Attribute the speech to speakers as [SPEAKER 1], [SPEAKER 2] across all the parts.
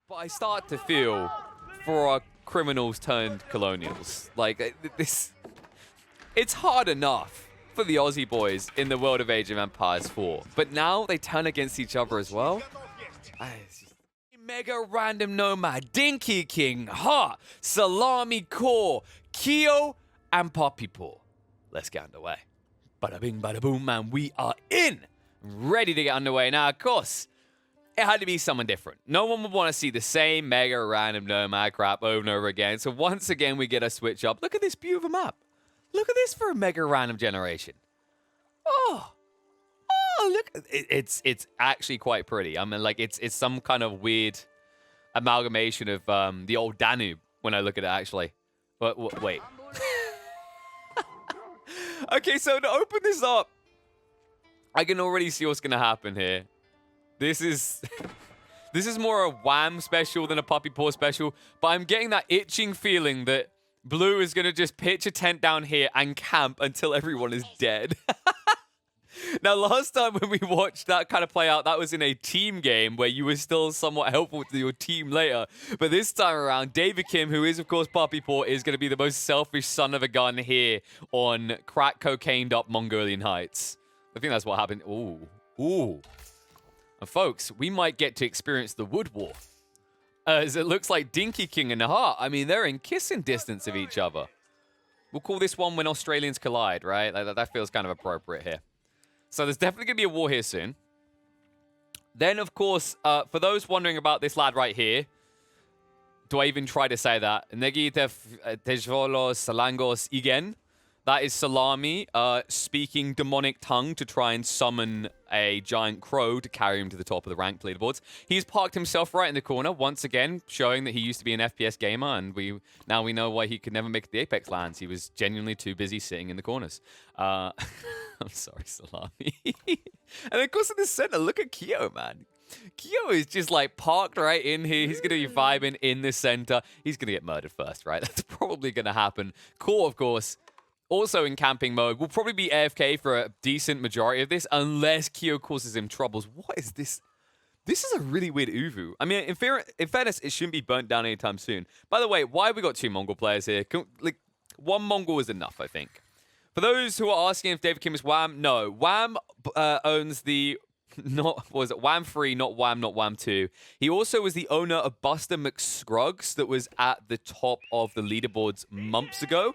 [SPEAKER 1] But I start to feel for our criminals turned colonials. Like, this... It's hard enough for the Aussie boys in the world of Age of Empires 4. But now they turn against each other as well. MegaRandom Nomad, Dinkey King, Ha, Salami Core, Kyo, and Poppy Paw. Let's get underway. Bada bing, bada boom, man. We are in. Ready to get underway. Now, of course, it had to be someone different. No one would want to see the same MegaRandom Nomad crap over and over again. So once again, we get a switch up. Look at this beautiful map. Look at this for a MegaRandom generation. Oh, look. It's actually quite pretty. I mean, like, it's some kind of weird amalgamation of the old Danube when I look at it, actually. But wait. Okay, so to open this up, I can already see what's going to happen here. This is more a Wham special than a Poppy Paw special, but I'm getting that itching feeling that Blue is going to just pitch a tent down here and camp until everyone is dead. Now, last time when we watched that kind of play out, that was in a team game where you were still somewhat helpful to your team later. But this time around, David Kim, who is, of course, Poppy Paw, is going to be the most selfish son of a gun here on crack cocained up Mongolian Heights. I think that's what happened. Ooh. And folks, we might get to experience the Wood War. As it looks like Dinkey King and Heart, I mean, they're in kissing distance of each other. We'll call this one When Australians Collide, right? That feels kind of appropriate here. So there's definitely going to be a war here soon. Then, of course, for those wondering about this lad right here, do I even try to say that? Negi Tejolos Salangos Igen. That is Salami speaking demonic tongue to try and summon a giant crow to carry him to the top of the ranked leaderboards. He's parked himself right in the corner, once again, showing that he used to be an FPS gamer, and now we know why he could never make it the Apex lands. He was genuinely too busy sitting in the corners. I'm sorry, Salami. And of course, in the center, look at Kyo, man. Kyo is just like parked right in here. He's going to be vibing in the center. He's going to get murdered first, right? That's probably going to happen. Core, of course, also in camping mode, will probably be AFK for a decent majority of this, unless Kyo causes him troubles. What is this? This is a really weird Uvu. I mean, in fairness, it shouldn't be burnt down anytime soon. By the way, why have we got two Mongol players here? Like, one Mongol is enough, I think. For those who are asking if David Kim is Wham, no. Wham owns the... Wham 3, not Wham 2. He also was the owner of Buster McScruggs that was at the top of the leaderboards months ago.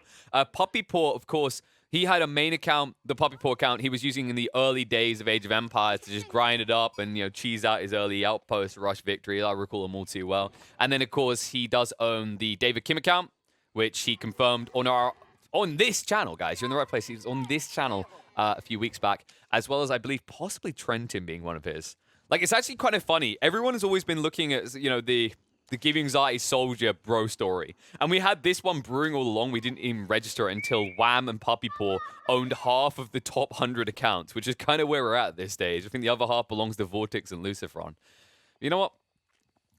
[SPEAKER 1] Poppy Paw, of course, he had a main account, the Poppy Paw account, he was using in the early days of Age of Empires to just grind it up and, you know, cheese out his early outpost rush victory. I recall them all too well. And then, of course, he does own the David Kim account, which he confirmed on this channel, guys. You're in the right place. He was on this channel a few weeks back, as well as, I believe, possibly Trenton being one of his. Like, it's actually kind of funny. Everyone has always been looking at, you know, the Give Anxiety Soldier bro story. And we had this one brewing all along. We didn't even register it until Wham and Poppy Paw owned half of the top 100 accounts, which is kind of where we're at this stage. I think the other half belongs to Vortex and Luciferon. You know what?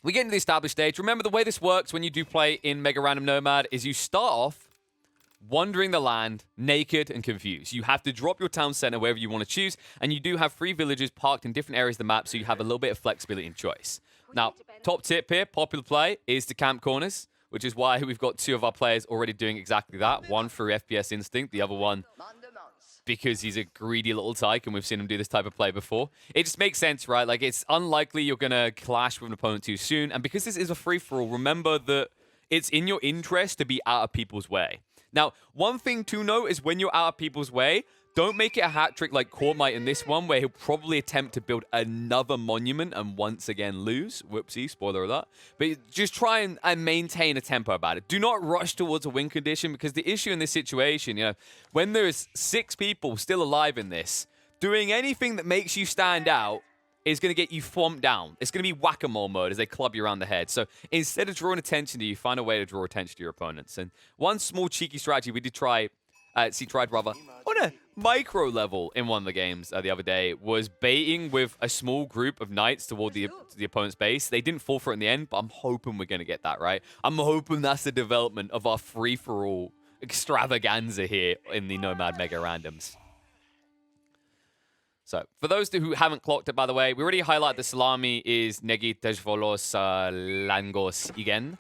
[SPEAKER 1] We get into the established stage. Remember, the way this works when you do play in MegaRandom Nomad is you start off wandering the land, naked and confused. You have to drop your town center wherever you want to choose, and you do have 3 villages parked in different areas of the map, so you have a little bit of flexibility and choice. Now, top tip here, popular play, is to camp corners, which is why we've got 2 of our players already doing exactly that. One through FPS instinct, the other one because he's a greedy little tyke, and we've seen him do this type of play before. It just makes sense, right? Like, it's unlikely you're going to clash with an opponent too soon, and because this is a free-for-all, remember that it's in your interest to be out of people's way. Now, one thing to note is when you're out of people's way, don't make it a hat trick like Core might in this one, where he'll probably attempt to build another monument and once again lose. Whoopsie, spoiler alert. But just try and maintain a tempo about it. Do not rush towards a win condition, because the issue in this situation, you know, when there's 6 people still alive in this, doing anything that makes you stand out is going to get you thumped down. It's going to be whack-a-mole mode as they club you around the head. So instead of drawing attention to you, find a way to draw attention to your opponents. And one small cheeky strategy we did tried on a micro level in one of the games the other day was baiting with a small group of knights toward the opponent's base. They didn't fall for it in the end, but I'm hoping we're going to get that right. I'm hoping that's the development of our free-for-all extravaganza here in the Nomad Mega Randoms. So, for those who haven't clocked it, by the way, we already highlighted the Salami is Negi Tejvolos Langos igen.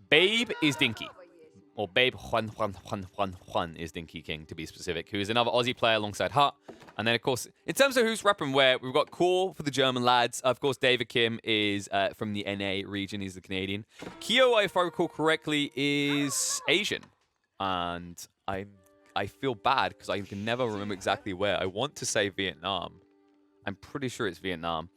[SPEAKER 1] Babe is Dinkey. Or Babe Juan is Dinkey King, to be specific, who is another Aussie player alongside Hut. And then, of course, in terms of who's repping where, we've got Core for the German lads. Of course, David Kim is from the NA region. He's the Canadian. Kyo, if I recall correctly, is Asian. And I feel bad because I can never remember exactly where. I want to say Vietnam. I'm pretty sure it's Vietnam.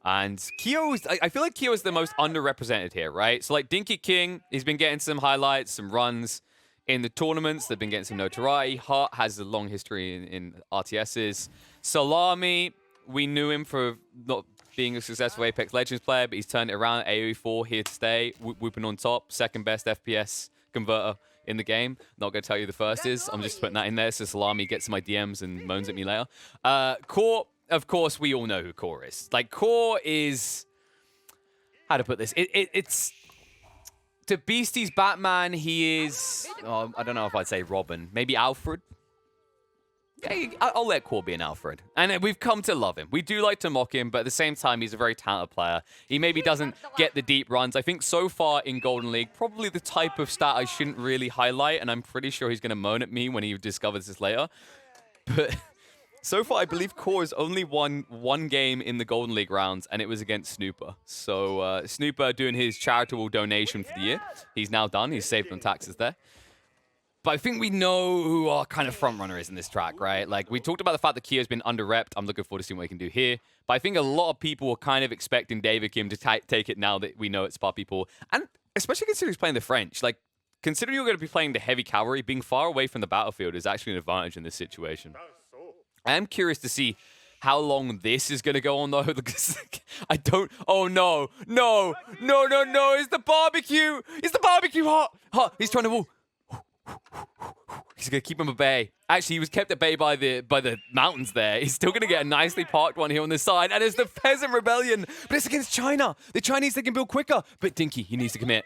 [SPEAKER 1] And Kyo, I feel like Kyo is the most underrepresented here, right? So, like, Dinkey King, he's been getting some highlights, some runs in the tournaments. They've been getting some notoriety. Hart has a long history in RTSs. Salami, we knew him for not being a successful Apex Legends player, but he's turned it around. AoE4 here to stay, whooping on top. Second best FPS converter in the game. Not going to tell you the first is. I'm just putting that in there so Salami gets my DMs and moans at me later. Core, of course, we all know who Core is. Like, Core is... How to put this? It's... To Beastie's Batman, he is... Oh, I don't know if I'd say Robin. Maybe Alfred? Yeah, I'll let Core be an Alfred. And we've come to love him. We do like to mock him, but at the same time, he's a very talented player. He maybe doesn't get the deep runs. I think so far in Golden League, probably the type of stat I shouldn't really highlight, and I'm pretty sure he's going to moan at me when he discovers this later. But... So far, I believe Core has only won one game in the Golden League rounds, and it was against Snooper. So Snooper doing his charitable donation for the year. He's now done. He's saved on taxes there. But I think we know who our kind of frontrunner is in this track, right? Like, we talked about the fact that Kyo's been under-repped. I'm looking forward to seeing what he can do here. But I think a lot of people were kind of expecting David Kim to take it now that we know it's Puppy Paw. And especially considering he's playing the French. Like, considering you're going to be playing the heavy cavalry, being far away from the battlefield is actually an advantage in this situation. I am curious to see how long this is going to go on, though, because I don't... Oh, no. No. No, no, no. It's the barbecue. It's the barbecue. Hot. He's trying to... He's going to keep him at bay. Actually, he was kept at bay by the mountains there. He's still going to get a nicely parked one here on this side. And it's the Peasant Rebellion. But it's against China. The Chinese, they can build quicker. But Dinkey, he needs to commit.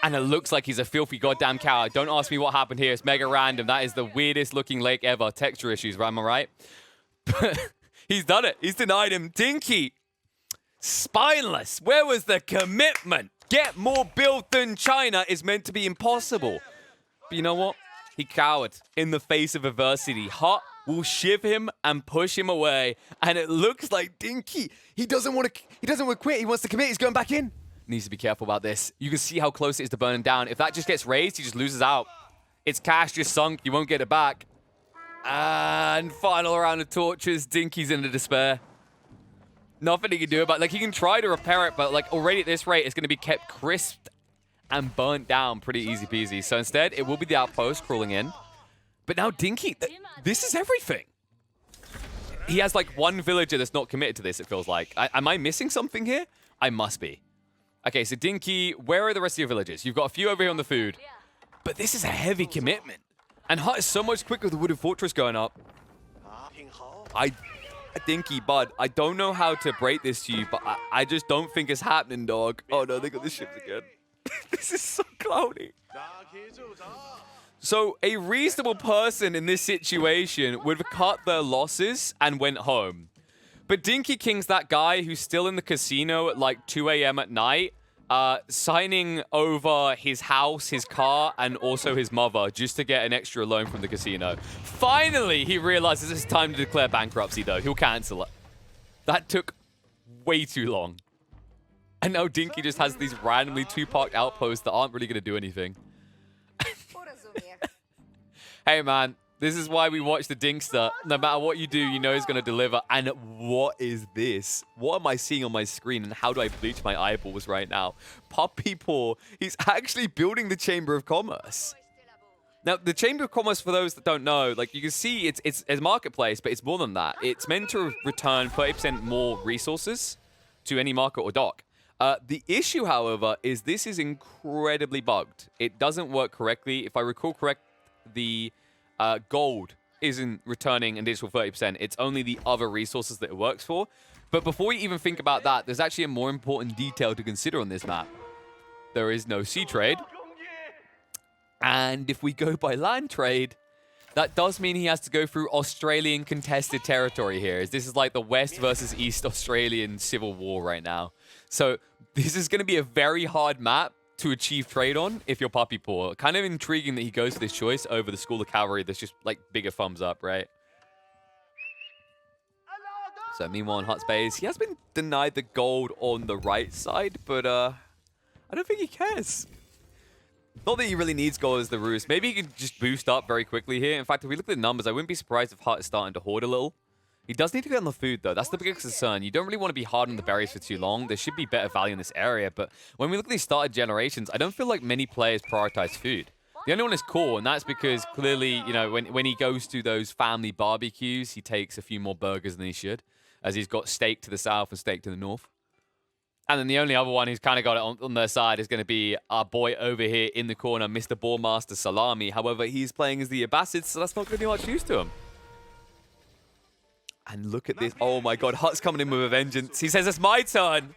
[SPEAKER 1] And it looks like he's a filthy goddamn coward. Don't ask me what happened here. It's mega random. That is the weirdest looking lake ever. Texture issues, am I right? But he's done it. He's denied him. Dinkey. Spineless. Where was the commitment? Get more build than China is meant to be impossible. But you know what? He cowered in the face of adversity. Hot will shiv him and push him away. And it looks like Dinkey, he doesn't want to quit. He wants to commit. He's going back in. Needs to be careful about this. You can see how close it is to burning down. If that just gets raised, he just loses out. It's cash just sunk. You won't get it back. And final round of torches. Dinkey's in the despair. Nothing he can do about it. Like, he can try to repair it, but like already at this rate, it's going to be kept crisped and burnt down pretty easy peasy. So instead, it will be the outpost crawling in. But now Dinkey, this is everything. He has like one villager that's not committed to this, it feels like. Am I missing something here? I must be. Okay, so Dinkey, where are the rest of your villagers? You've got a few over here on the food. But this is a heavy commitment. And Hut is so much quicker with the Wooden Fortress going up. Dinkey, bud, I don't know how to break this to you, but I just don't think it's happening, dog. Oh no, they got the ships again. This is so cloudy. So a reasonable person in this situation would have cut their losses and went home. But Dinkey King's that guy who's still in the casino at like 2 a.m. at night, signing over his house, his car, and also his mother just to get an extra loan from the casino. Finally, he realizes it's time to declare bankruptcy, though. He'll cancel it. That took way too long. And now Dinkey just has these randomly two-parked outposts that aren't really going to do anything. Hey, man. This is why we watch the Dinkster. No matter what you do, you know he's going to deliver. And what is this? What am I seeing on my screen? And how do I bleach my eyeballs right now? Puppy Paw, he's actually building the Chamber of Commerce. Now, the Chamber of Commerce, for those that don't know, like you can see it's a marketplace, but it's more than that. It's meant to return 30% more resources to any market or dock. The issue, however, is this is incredibly bugged. It doesn't work correctly. If I recall correct, the... gold isn't returning an additional 30%. It's only the other resources that it works for. But before we even think about that, there's actually a more important detail to consider on this map. There is no sea trade. And if we go by land trade, that does mean he has to go through Australian contested territory here. This is like the West versus East Australian civil war right now. So this is going to be a very hard map to achieve trade on if you're Puppy Paw. Kind of intriguing that he goes for this choice over the School of Cavalry. That's just like bigger thumbs up, right? So meanwhile in Hut Space, he has been denied the gold on the right side, but I don't think he cares. Not that he really needs gold as the roost. Maybe he can just boost up very quickly here. In fact, if we look at the numbers, I wouldn't be surprised if Hut is starting to hoard a little. He does need to get on the food, though. That's the biggest concern. You don't really want to be hard on the berries for too long. There should be better value in this area, but when we look at these started generations, I don't feel like many players prioritize food. The only one is Core, and that's because clearly, you know, when he goes to those family barbecues, he takes a few more burgers than he should, as he's got steak to the south and steak to the north. And then the only other one who's kind of got it on their side is going to be our boy over here in the corner, Mr. Ballmaster Salami. However, he's playing as the Abbasids, so that's not going to be much use to him. And look at this. Oh my god, Hut's coming in with a vengeance. He says, it's my turn.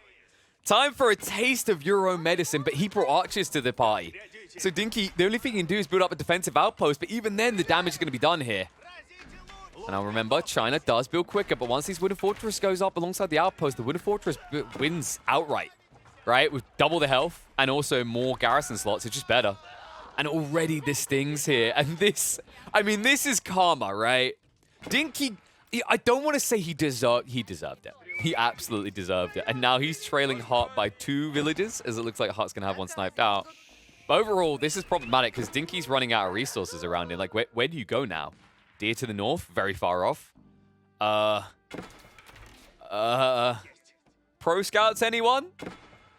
[SPEAKER 1] Time for a taste of your own medicine, but he brought archers to the party. So Dinkey, the only thing he can do is build up a defensive outpost, but even then, the damage is going to be done here. And now remember, China does build quicker, but once this Wooden Fortress goes up alongside the outpost, the Wooden Fortress wins outright, right? With double the health and also more garrison slots. It's just better. And already this stings here. And this, I mean, this is karma, right? Dinkey, I don't want to say he deserved it. He absolutely deserved it. And now he's trailing Hut by 2 villages, as it looks like Hut's going to have one sniped out. But overall, this is problematic because Dinkey's running out of resources around him. Like, where do you go now? Deer to the north, very far off. Pro Scouts, anyone?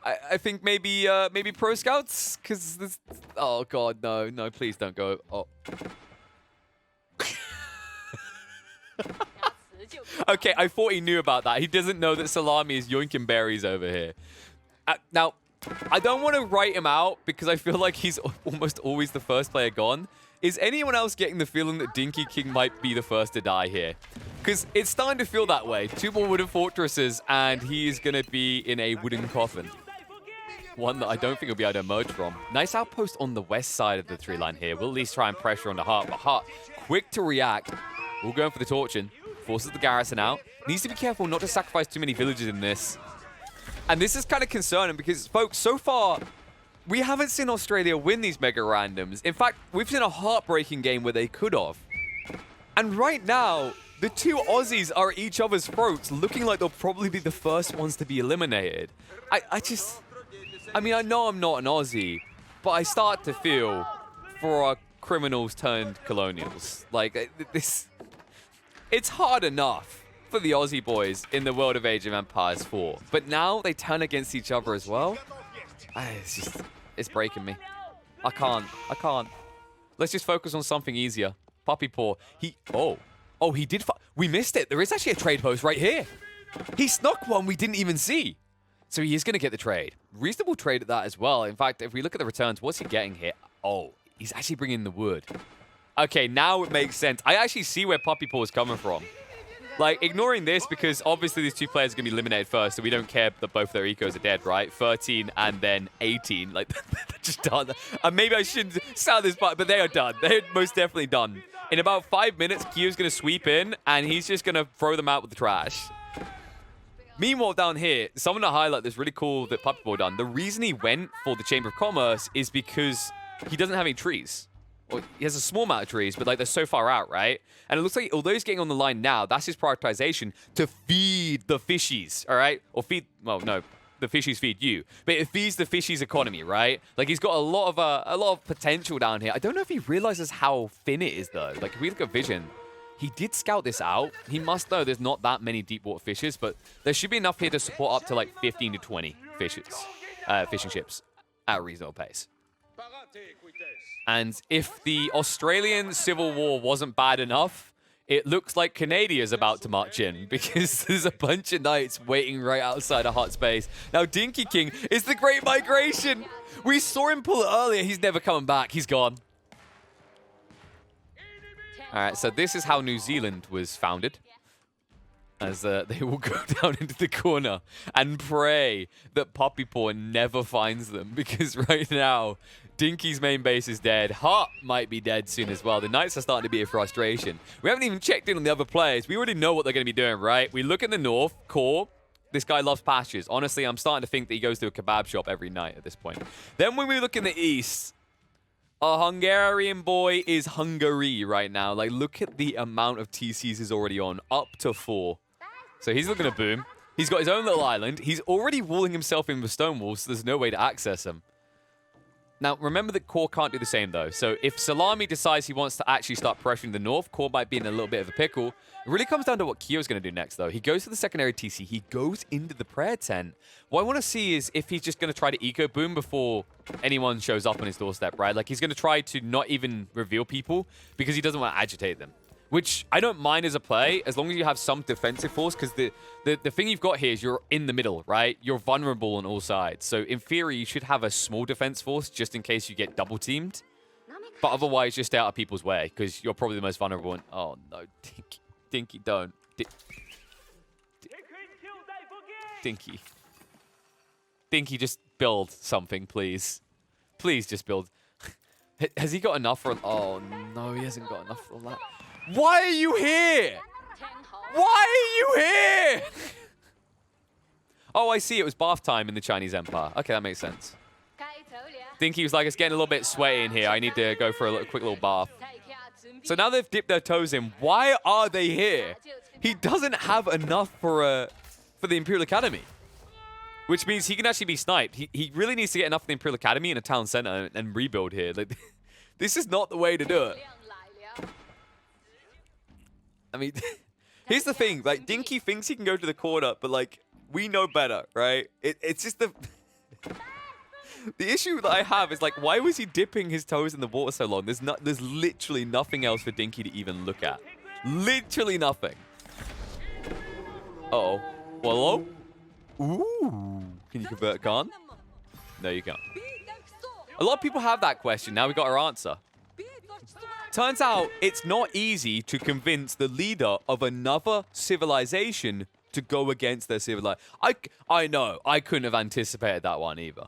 [SPEAKER 1] I think maybe Pro Scouts, because this. Oh god, no, please don't go. Oh. Okay, I thought he knew about that. He doesn't know that Salami is yoinking berries over here. Now, I don't want to write him out because I feel like he's almost always the first player gone. Is anyone else getting the feeling that Dinkey King might be the first to die here? Because it's starting to feel that way. 2 more wooden fortresses, and he is going to be in a wooden coffin. One that I don't think he'll be able to emerge from. Nice outpost on the west side of the tree line here. We'll at least try and pressure on the Hut. But Hut, quick to react. We'll go for the torching. Forces the garrison out. Needs to be careful not to sacrifice too many villages in this. And this is kind of concerning because, folks, so far, we haven't seen Australia win these Mega Randoms. In fact, we've seen a heartbreaking game where they could have. And right now, the 2 Aussies are at each other's throats, looking like they'll probably be the first ones to be eliminated. I mean, I know I'm not an Aussie, but I start to feel for our criminals turned colonials. Like, this... It's hard enough for the Aussie boys in the world of Age of Empires 4. But now they turn against each other as well. It's breaking me. I can't. Let's just focus on something easier. Puppy Paw. He did. We missed it. There is actually a trade post right here. He snuck one we didn't even see. So he is going to get the trade. Reasonable trade at that as well. In fact, if we look at the returns, what's he getting here? Oh, he's actually bringing the wood. Okay, now it makes sense. I actually see where Puppy Paw is coming from. Like, ignoring this, because obviously these 2 players are going to be eliminated first, so we don't care that both their ecos are dead, right? 13 and then 18. Like, they're just done. And maybe I shouldn't sound this part, but they are done. They're most definitely done. In about 5 minutes, Kyo's going to sweep in, and he's just going to throw them out with the trash. Meanwhile, down here, someone to highlight that's really cool that Puppy Paw done. The reason he went for the Chamber of Commerce is because he doesn't have any trees. Well, he has a small amount of trees, but like they're so far out, right? And it looks like, although he's getting on the line now, that's his prioritization to feed the fishies, all right? Or feed, well, no, the fishies feed you, but it feeds the fishies economy, right? Like he's got a lot of potential down here. I don't know if he realizes how thin it is though. Like if we look at vision, he did scout this out. He must know there's not that many deep water fishes, but there should be enough here to support up to like 15 to 20 fishes, fishing ships at a reasonable pace. And if the Australian Civil War wasn't bad enough, it looks like Canada's about to march in because there's a bunch of knights waiting right outside of Hut Space. Now, Dinkey King is the Great Migration. We saw him pull it earlier. He's never coming back. He's gone. All right, so this is how New Zealand was founded. as they will go down into the corner and pray that Poppy Paw never finds them, because right now, Dinkey's main base is dead. Hart might be dead soon as well. The Knights are starting to be a frustration. We haven't even checked in on the other players. We already know what they're going to be doing, right? We look at the north, Core. This guy loves pastures. Honestly, I'm starting to think that he goes to a kebab shop every night at this point. Then when we look in the east, our Hungarian boy is Hungary right now. Like, look at the amount of TCs he's already on. Up to 4. So he's looking to boom. He's got his own little island. He's already walling himself in with stone walls, so there's no way to access him. Now, remember that Core can't do the same, though. So if Salami decides he wants to actually start pressuring the north, Core might be in a little bit of a pickle. It really comes down to what Kyo's going to do next, though. He goes to the secondary TC. He goes into the prayer tent. What I want to see is if he's just going to try to eco boom before anyone shows up on his doorstep, right? Like, he's going to try to not even reveal people because he doesn't want to agitate them. Which I don't mind as a play, as long as you have some defensive force, because the thing you've got here is you're in the middle, right? You're vulnerable on all sides. So in theory, you should have a small defense force just in case you get double teamed. But otherwise, just stay out of people's way, because you're probably the most vulnerable one. Oh no, Dinkey, don't. Dinkey, just build something, please. Please just build. Has he got enough for... Oh no, he hasn't got enough for that. Why are you here? Why are you here? Oh, I see. It was bath time in the Chinese Empire. Okay, that makes sense. Dinkey was like, it's getting a little bit sweaty in here. I need to go for a quick little bath. So now they've dipped their toes in. Why are they here? He doesn't have enough for the Imperial Academy. Which means he can actually be sniped. He really needs to get enough for the Imperial Academy in a town center and rebuild here. Like, this is not the way to do it. I mean, here's the thing. Like, Dinkey thinks he can go to the corner, but, like, we know better, right? It's just the... The issue that I have is, like, why was he dipping his toes in the water so long? There's literally nothing else for Dinkey to even look at. Literally nothing. Uh-oh. Hello? Ooh. Can you convert Khan? No, you can't. A lot of people have that question. Now we got our answer. Turns out it's not easy to convince the leader of another civilization to go against their civilization. I know. I couldn't have anticipated that one either.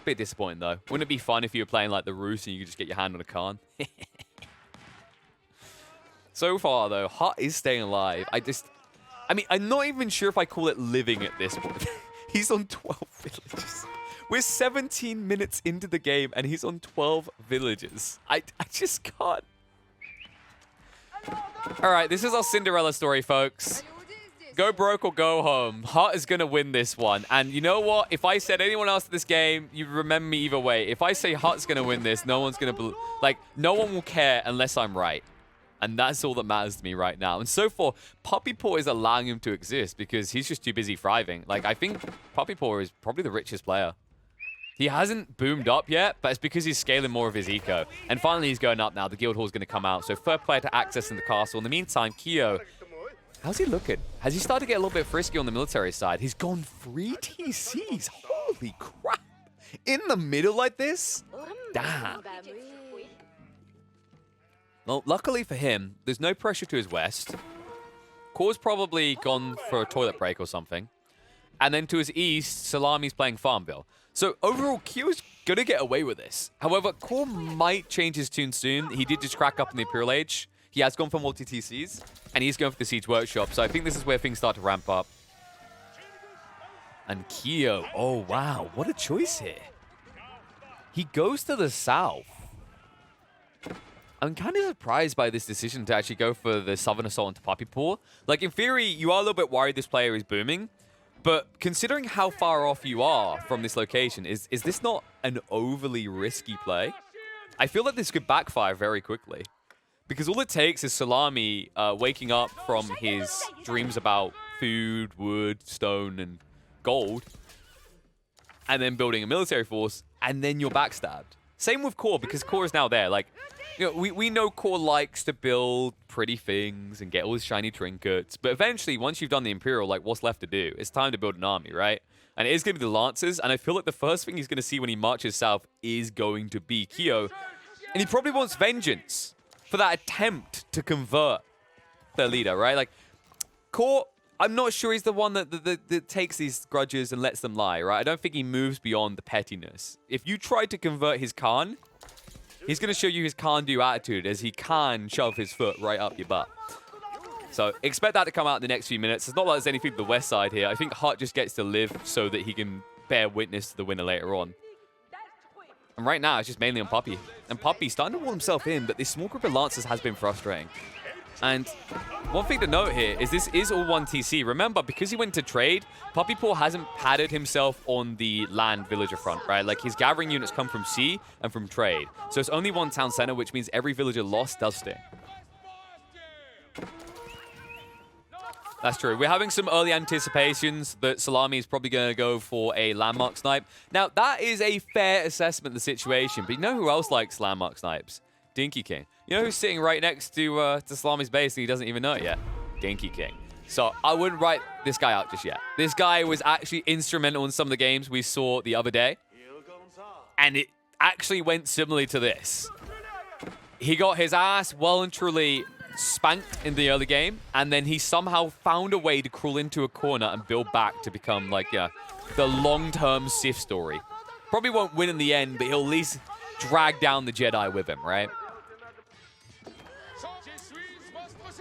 [SPEAKER 1] Bit disappointing, though. Wouldn't it be fun if you were playing like the Roos and you could just get your hand on a Khan? So far, though, Hut is staying alive. I mean, I'm not even sure if I call it living at this point. He's on 12 villages. We're 17 minutes into the game, and he's on 12 villages. I just can't. All right, this is our Cinderella story, folks. Go broke or go home. Hut is going to win this one. And you know what? If I said anyone else in this game, you remember me either way. If I say Hut's going to win this, no one's going to... Like, no one will care unless I'm right. And that's all that matters to me right now. And so far, Poppy Paw is allowing him to exist because he's just too busy thriving. Like, I think Poppy Paw is probably the richest player. He hasn't boomed up yet, but it's because he's scaling more of his eco. And finally, he's going up now. The Guild Hall is going to come out. So third player to access in the castle. In the meantime, Kyo, how's he looking? Has he started to get a little bit frisky on the military side? He's gone 3 TCs. Holy crap. In the middle like this? Damn. Well, luckily for him, there's no pressure to his west. Core's probably gone for a toilet break or something. And then to his east, Salami's playing Farmville. So overall, Kyo's going to get away with this. However, Core might change his tune soon. He did just crack up in the Imperial Age. He has gone for multi-TCs, and he's going for the Siege Workshop. So I think this is where things start to ramp up. And Kyo, oh wow, what a choice here. He goes to the south. I'm kind of surprised by this decision to actually go for the Southern Assault into Poppy Paw. Like, in theory, you are a little bit worried this player is booming. But considering how far off you are from this location, is this not an overly risky play? I feel like this could backfire very quickly. Because all it takes is Salami waking up from his dreams about food, wood, stone, and gold. And then building a military force, and then you're backstabbed. Same with Core, because Core is now there. Like, you know, we know Core likes to build pretty things and get all his shiny trinkets. But eventually, once you've done the Imperial, like, what's left to do? It's time to build an army, right? And it is going to be the Lancers. And I feel like the first thing he's going to see when he marches south is going to be Kyo. And he probably wants vengeance for that attempt to convert their leader, right? Like, Core, I'm not sure he's the one that takes these grudges and lets them lie, right? I don't think he moves beyond the pettiness. If you try to convert his Khan, he's going to show you his can-do attitude as he can shove his foot right up your butt. So expect that to come out in the next few minutes. It's not like there's anything to the west side here. I think Hut just gets to live so that he can bear witness to the winner later on. And right now, it's just mainly on Puppy. And Puppy's starting to wall himself in, but this small group of Lancers has been frustrating. And one thing to note here is this is all one TC. Remember, because he went to trade, Puppy Paw hasn't padded himself on the land villager front, right? Like, his gathering units come from sea and from trade. So it's only one town center, which means every villager lost does sting. That's true. We're having some early anticipations that Salami is probably going to go for a landmark snipe. Now, that is a fair assessment of the situation, but you know who else likes landmark snipes? Dinkey King. You know who's sitting right next to Salami's base and he doesn't even know it yet? Dinkey King. So I wouldn't write this guy out just yet. This guy was actually instrumental in some of the games we saw the other day. And it actually went similarly to this. He got his ass well and truly spanked in the early game, and then he somehow found a way to crawl into a corner and build back to become, like, yeah, the long-term Sith story. Probably won't win in the end, but he'll at least drag down the Jedi with him, right?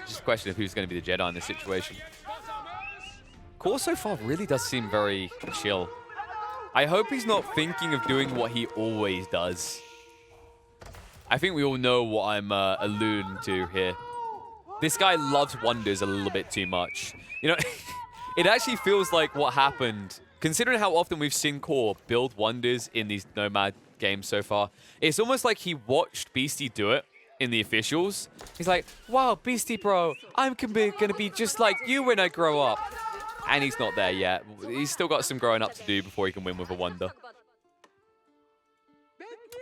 [SPEAKER 1] Just a question of who's going to be the Jedi in this situation. Core so far really does seem very chill. I hope he's not thinking of doing what he always does. I think we all know what I'm alluding to here. This guy loves wonders a little bit too much. You know, it actually feels like what happened, considering how often we've seen Core build wonders in these Nomad games so far. It's almost like he watched Beastie do it in the officials. He's like, wow, Beastie bro, I'm gonna be just like you when I grow up. And he's not there yet. He's still got some growing up to do before he can win with a wonder.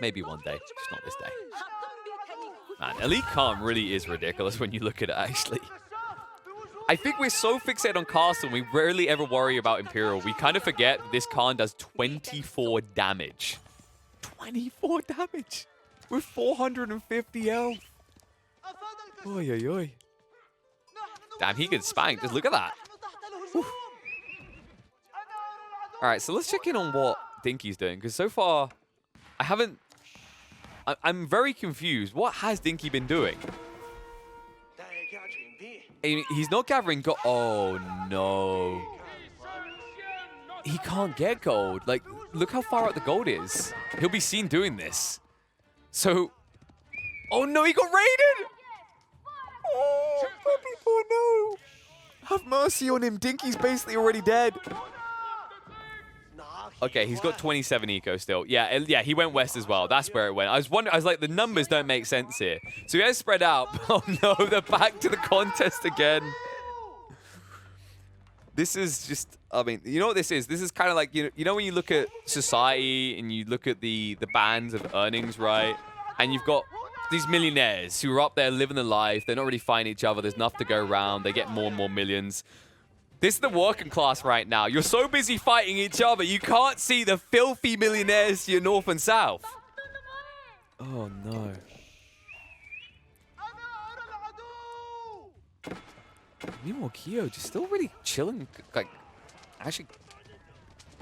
[SPEAKER 1] Maybe one day, just not this day. Man, Elite Calm really is ridiculous when you look at it, actually. I think we're so fixated on Castle, we rarely ever worry about Imperial. We kind of forget that this Khan does 24 damage. 24 damage! With 450 health. Oy, oy, oy. Damn, he gets spanked. Just look at that. Alright, so let's check in on what Dinkey's doing, because so far, I'm very confused. What has Dinkey been doing? He's not gathering gold. Oh, no. He can't get gold. Like, look how far out the gold is. He'll be seen doing this. So, oh no, he got raided! Oh, Puppy Paw, no. Have mercy on him. Dinkey's basically already dead. Okay, he's got 27 eco still. Yeah, he went west as well. That's where it went. I was like, the numbers don't make sense here. So he has spread out. Oh no, they're back to the contest again. This is just, I mean, you know what this is? This is kind of like, you know when you look at society and you look at the bands of earnings, right? And you've got these millionaires who are up there living their life. They're not really fighting each other. There's enough to go around. They get more and more millions. This is the working class right now. You're so busy fighting each other, you can't see the filthy millionaires to your north and south. Oh, no. Meanwhile, Kyo just still really chilling, like, actually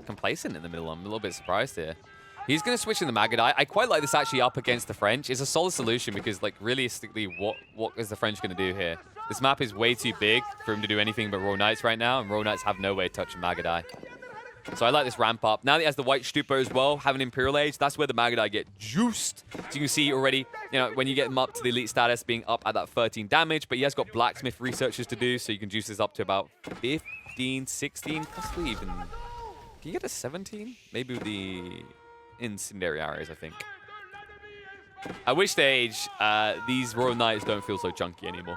[SPEAKER 1] complacent in the middle. I'm a little bit surprised here. He's going to switch in the Magadai. I quite like this actually up against the French. It's a solid solution because, like, realistically, what is the French going to do here? This map is way too big for him to do anything but Royal Knights right now, and Royal Knights have no way to touch Magadai. So I like this ramp up. Now that he has the White Stupa as well, having Imperial Age, that's where the Magadai get juiced. So you can see already, you know, when you get him up to the elite status, being up at that 13 damage, but he has got Blacksmith researches to do, so you can juice this up to about 15, 16, possibly even... Can you get a 17? Maybe with the Incendiary Arrows, I think. I wish they age. These Royal Knights don't feel so chunky anymore.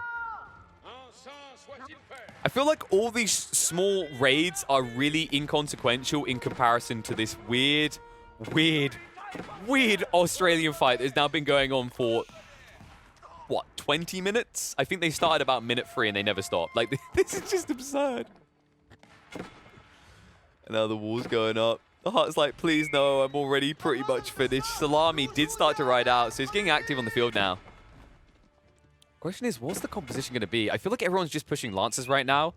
[SPEAKER 1] I feel like all these small raids are really inconsequential in comparison to this weird Australian fight that's now been going on for, what, 20 minutes? I think they started about minute 3 and they never stopped. Like, this is just absurd. And now the wall's going up. The Hut's like, please no, I'm already pretty much finished. Salami did start to ride out, so he's getting active on the field now. Question is, what's the composition going to be? I feel like everyone's just pushing Lancers right now.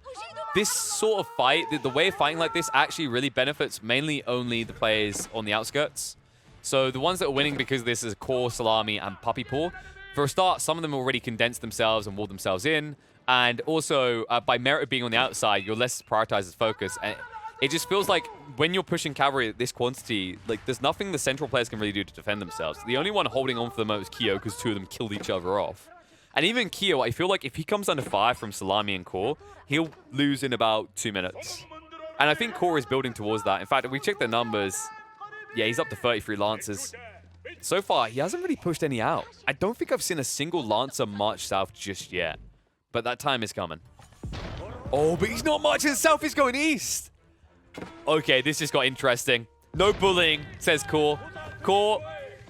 [SPEAKER 1] This sort of fight, the way of fighting like this actually really benefits mainly only the players on the outskirts. So the ones that are winning because this is Core, Salami, and Puppy Paw, for a start, some of them already condensed themselves and walled themselves in. And also, by merit of being on the outside, you're less prioritized as focus. And it just feels like when you're pushing cavalry at this quantity, like there's nothing the central players can really do to defend themselves. The only one holding on for the moment is Kyo, because two of them killed each other off. And even Kyo, I feel like if he comes under fire from Salami and Core, he'll lose in about 2 minutes. And I think Core is building towards that. In fact, if we check the numbers, yeah, he's up to 33 Lancers. So far, he hasn't really pushed any out. I don't think I've seen a single Lancer march south just yet. But that time is coming. Oh, but he's not marching south, he's going east. Okay, this just got interesting. No bullying, says Core. Core,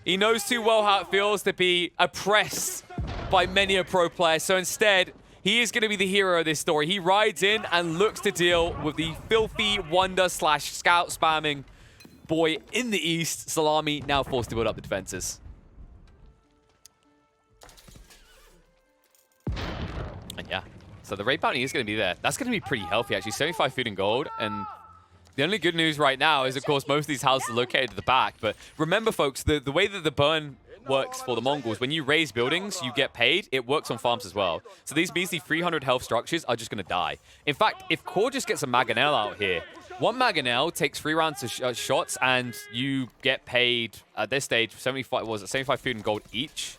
[SPEAKER 1] he knows too well how it feels to be oppressed by many a pro player. So instead, he is going to be the hero of this story. He rides in and looks to deal with the filthy wonder / scout spamming boy in the east. Salami now forced to build up the defenses. And yeah, so the raid bounty is going to be there. That's going to be pretty healthy, actually. 75 food and gold. And the only good news right now is, of course, most of these houses are located at the back. But remember, folks, the way that the burn works for the Mongols, when you raise buildings, you get paid. It works on farms as well. So these measly 300 health structures are just going to die. In fact, if Core just gets a Mangonel out here, one Mangonel takes 3 rounds of shots, and you get paid at this stage 75. Was it 75 food and gold each?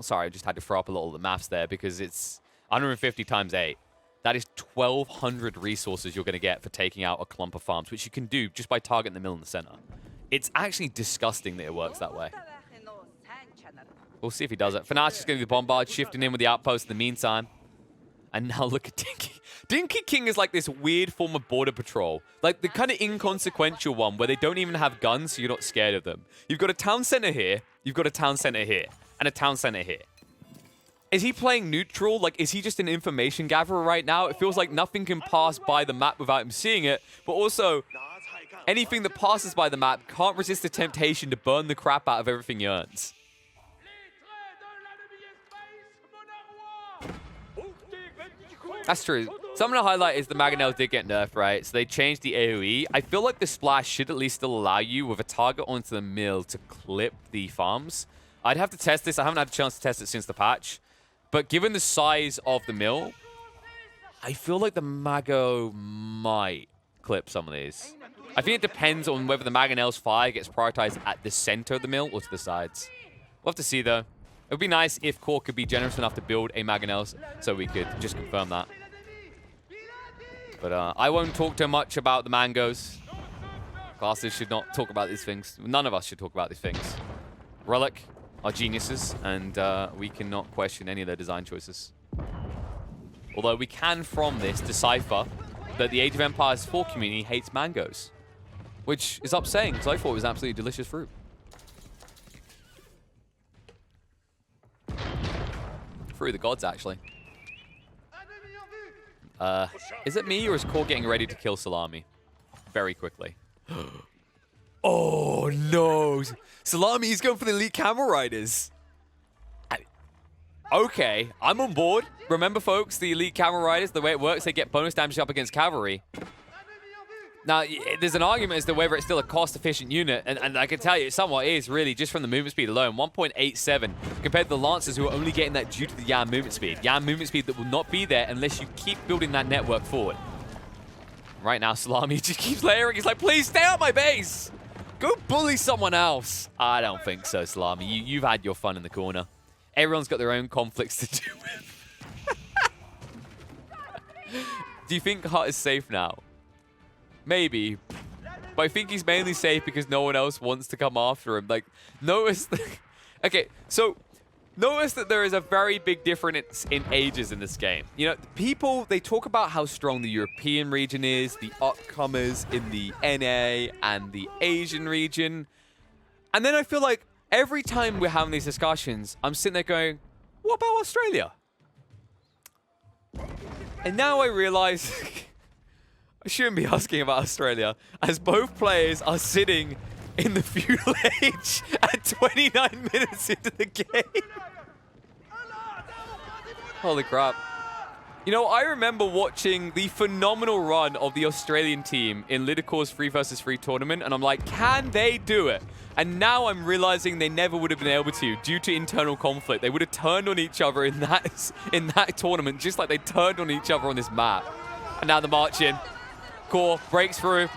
[SPEAKER 1] Sorry, I just had to throw up a little of the maths there because it's 150 times 8. That is 1,200 resources you're going to get for taking out a clump of farms, which you can do just by targeting the mill in the center. It's actually disgusting that it works that way. We'll see if he does it. For now, it's just going to be the bombard, shifting in with the outpost in the meantime. And now look at Dinkey. Dinkey King is like this weird form of border patrol. Like the kind of inconsequential one where they don't even have guns, so you're not scared of them. You've got a town center here, you've got a town center here, and a town center here. Is he playing neutral? Like, is he just an information gatherer right now? It feels like nothing can pass by the map without him seeing it, but also anything that passes by the map can't resist the temptation to burn the crap out of everything he earns. That's true. Something to highlight is the Mangonels did get nerfed, right? So they changed the AoE. I feel like the splash should at least still allow you, with a target onto the mill, to clip the farms. I'd have to test this. I haven't had a chance to test it since the patch. But given the size of the mill, I feel like the Mago might clip some of these. I think it depends on whether the Mangonel's fire gets prioritized at the center of the mill or to the sides. We'll have to see, though. It would be nice if Core could be generous enough to build a Mangonel's so we could just confirm that. But I won't talk too much about the mangoes. Classes should not talk about these things. None of us should talk about these things. Relic are geniuses, and we cannot question any of their design choices. Although we can, from this, decipher that the Age of Empires 4 community hates mangoes. Which is upsetting, because I thought it was absolutely delicious fruit. Through the gods, actually. Is it me, or is Core getting ready to kill Salami? Very quickly. Oh, no. Salami is going for the elite camel riders. Okay, I'm on board. Remember, folks, the elite camel riders, the way it works, they get bonus damage up against cavalry. Now, there's an argument as to whether it's still a cost-efficient unit, and I can tell you it somewhat is, really, just from the movement speed alone. 1.87 compared to the Lancers, who are only getting that due to the Yan movement speed. Yan movement speed that will not be there unless you keep building that network forward. Right now, Salami just keeps layering. He's like, please stay out my base! Go bully someone else! I don't think so, Salami. You've had your fun in the corner. Everyone's got their own conflicts to do with. Do you think Hut is safe now? Maybe. But I think he's mainly safe because no one else wants to come after him. Like, notice... Okay, so... Notice that there is a very big difference in ages in this game. You know, people, they talk about how strong the European region is, the upcomers in the NA and the Asian region. And then I feel like every time we're having these discussions, I'm sitting there going, what about Australia? And now I realize I shouldn't be asking about Australia, as both players are sitting in the feudal age at 29 minutes into the game. Holy crap. You know, I remember watching the phenomenal run of the Australian team in Liddicore's 3 vs 3 tournament, and I'm like, can they do it? And now I'm realizing they never would have been able to due to internal conflict. They would have turned on each other in that tournament, just like they turned on each other on this map. And now the march in. Core breaks through.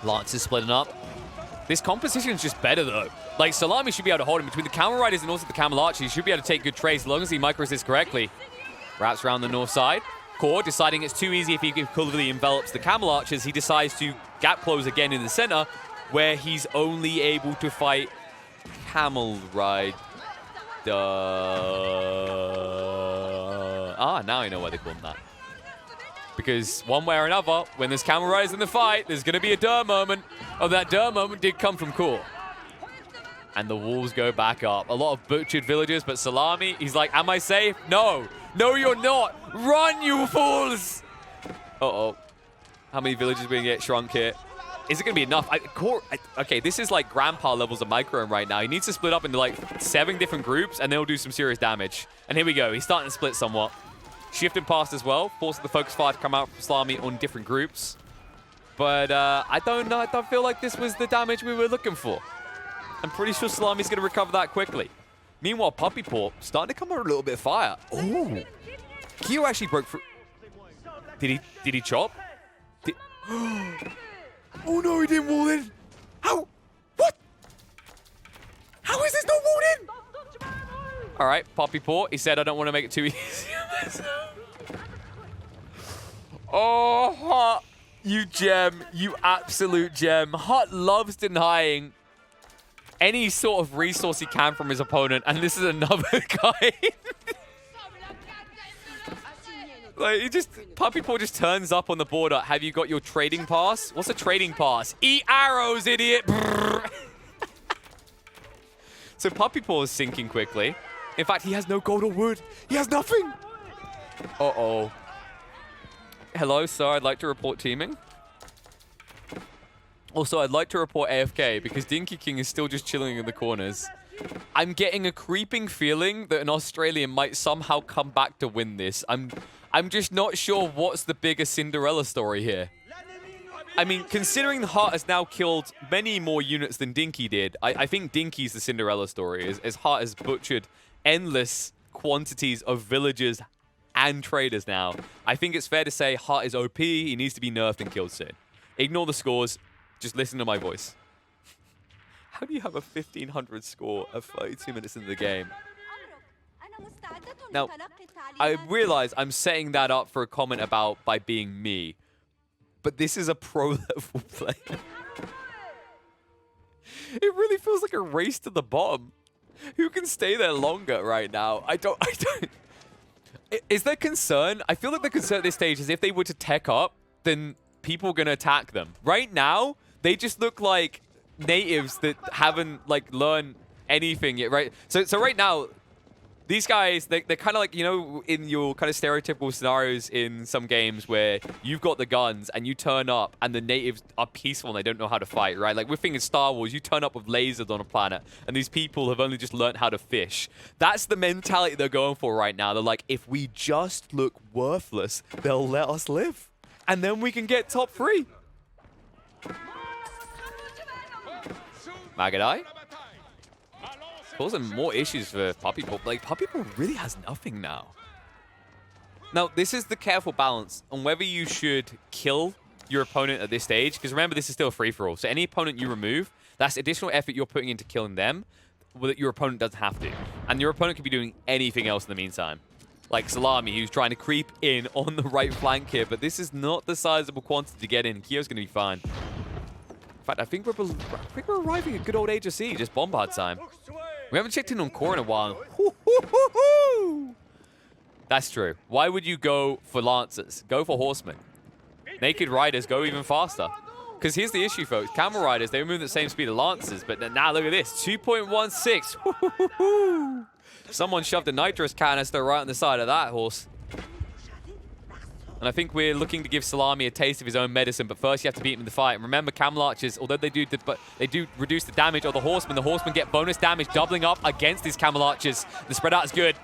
[SPEAKER 1] Lance is splitting up. This composition is just better, though. Like, Salami should be able to hold him between the Camel Riders and also the Camel Archers. He should be able to take good trades as long as he micros correctly. Wraps around the north side. Core deciding it's too easy if he fully envelops the Camel Archers. He decides to gap close again in the center, where he's only able to fight Camel Rider. Now I know why they call him that. Because one way or another, when there's Camel Riders in the fight, there's going to be a Dur moment. Oh, that Dur moment did come from Core. And the walls go back up. A lot of butchered villagers, but Salami, he's like, am I safe? No. No, you're not. Run, you fools. Uh-oh. How many villagers are going to get shrunk here? Is it going to be enough? Okay, this is like grandpa levels of MegaRandom right now. He needs to split up into like 7 different groups, and they'll do some serious damage. And here we go. He's starting to split somewhat. Shifting past as well. Forcing the focus fire to come out from Salami on different groups. But I don't know. I don't feel like this was the damage we were looking for. I'm pretty sure Salami's going to recover that quickly. Meanwhile, Puppy Paw starting to come out a little bit of fire. Oh, Kyo actually broke through. Did he chop? Oh no, he didn't wall in. How? What? How is this not walled in? All right, Puppy Paw. He said, I don't want to make it too easy on myself. Oh, Hut, you gem. You absolute gem. Hut loves denying any sort of resource he can from his opponent, and this is another guy. Like, Puppy Paw just turns up on the border. Have you got your trading pass? What's a trading pass? Eat arrows, idiot! So Puppy Paw is sinking quickly. In fact, he has no gold or wood. He has nothing. Uh-oh. Hello, sir. I'd like to report teaming. Also, I'd like to report AFK because Dinkey King is still just chilling in the corners. I'm getting a creeping feeling that an Australian might somehow come back to win this. I'm just not sure what's the bigger Cinderella story here. I mean, considering the Hart has now killed many more units than Dinkey did, I think Dinkey's the Cinderella story, as Hart has butchered endless quantities of villagers and traders now. I think it's fair to say Hart is OP. He needs to be nerfed and killed soon. Ignore the scores. Just listen to my voice. How do you have a 1500 score of 32 minutes into the game? Now, I realize I'm setting that up for a comment about by being me, but this is a pro-level player. It really feels like a race to the bottom. Who can stay there longer right now? I don't. Is there concern? I feel like the concern at this stage is if they were to tech up, then people are going to attack them. Right now, they just look like natives that haven't like learned anything yet, right? So right now, these guys, they're kind of like, you know, in your kind of stereotypical scenarios in some games where you've got the guns and you turn up and the natives are peaceful and they don't know how to fight, right? Like we're thinking Star Wars, you turn up with lasers on a planet and these people have only just learned how to fish. That's the mentality they're going for right now. They're like, if we just look worthless, they'll let us live. And then we can get top 3. Magadai? Causing more issues for Puppy Paw. Like, Puppy Paw really has nothing now. Now, this is the careful balance on whether you should kill your opponent at this stage. Because remember, this is still a free-for-all. So any opponent you remove, that's additional effort you're putting into killing them that your opponent doesn't have to. And your opponent could be doing anything else in the meantime. Like Salami, who's trying to creep in on the right flank here. But this is not the sizable quantity to get in. Kyo's going to be fine. In fact, I think we're arriving at good old Age of C, just bombard time. We haven't checked in on Core in a while. That's true. Why would you go for Lancers? Go for Horsemen. Naked Riders go even faster. Because here's the issue, folks. Camel Riders, they move at the same speed as Lancers, but now look at this. 2.16. Someone shoved a nitrous canister right on the side of that horse. And I think we're looking to give Salami a taste of his own medicine, but first you have to beat him in the fight. And remember, Camel Archers, although they do reduce the damage of the Horsemen get bonus damage doubling up against these Camel Archers. The spread out is good.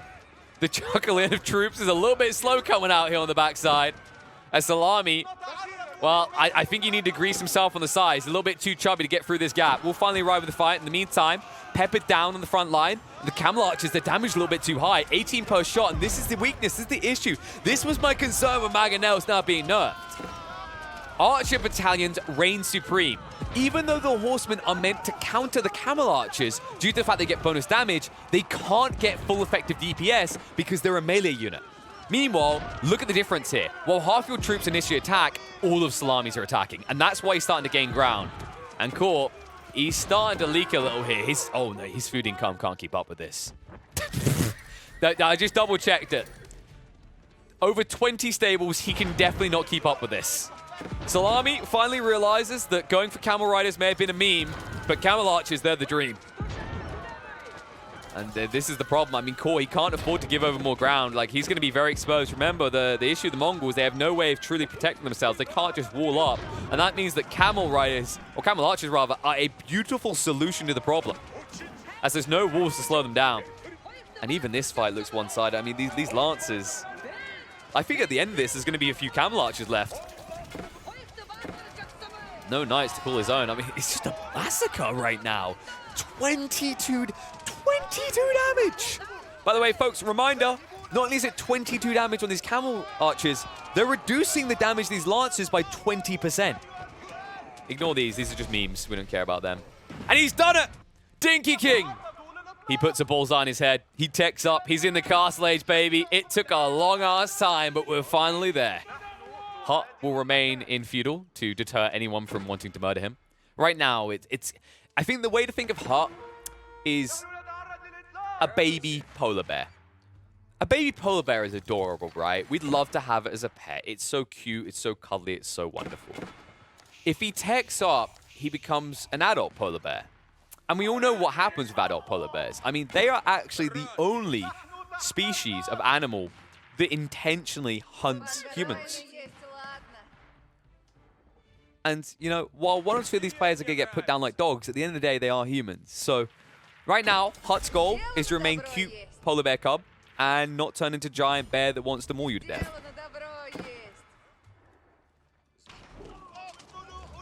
[SPEAKER 1] The juggling of troops is a little bit slow coming out here on the backside. As Salami, well, I think he need to grease himself on the side. He's a little bit too chubby to get through this gap. We'll finally arrive with the fight. In the meantime, peppered down on the front line. The Camel Archers, they're damaged a little bit too high. 18 per shot, and this is the weakness. This is the issue. This was my concern with Mangonel's now being nerfed. Archer battalions reign supreme. Even though the Horsemen are meant to counter the Camel Archers, due to the fact they get bonus damage, they can't get full effective DPS because they're a melee unit. Meanwhile, look at the difference here. While half your troops initially attack, all of Salami's are attacking. And that's why he's starting to gain ground. And Core, he's starting to leak a little here. Oh no, his food income can't keep up with this. I just double checked it. Over 20 stables, he can definitely not keep up with this. Salami finally realizes that going for Camel Riders may have been a meme, but Camel Archers, they're the dream. And this is the problem. I mean, Core, he can't afford to give over more ground. Like, he's going to be very exposed. Remember, the issue of the Mongols, they have no way of truly protecting themselves. They can't just wall up. And that means that Camel Riders, or Camel Archers rather, are a beautiful solution to the problem, as there's no walls to slow them down. And even this fight looks one-sided. I mean, these Lancers, I think at the end of this, there's going to be a few Camel Archers left. No Knights to call his own. I mean, it's just a massacre right now. 22 damage. By the way, folks, reminder, not only is it 22 damage on these Camel Archers, they're reducing the damage of these Lancers by 20%. Ignore these. These are just memes. We don't care about them. And he's done it! Dinkey King! He puts a bullseye on his head. He techs up. He's in the castle age, baby. It took a long-ass time, but we're finally there. Hut will remain in feudal to deter anyone from wanting to murder him. Right now, I think the way to think of Hut is a baby polar bear. A baby polar bear is adorable, right? We'd love to have it as a pet. It's so cute, it's so cuddly, it's so wonderful. If he techs up, he becomes an adult polar bear. And we all know what happens with adult polar bears. I mean, they are actually the only species of animal that intentionally hunts humans. And, you know, while one or two of these players are going to get put down like dogs, at the end of the day, they are humans. So, right now, Hut's goal is to remain cute polar bear cub and not turn into giant bear that wants to maul you to death.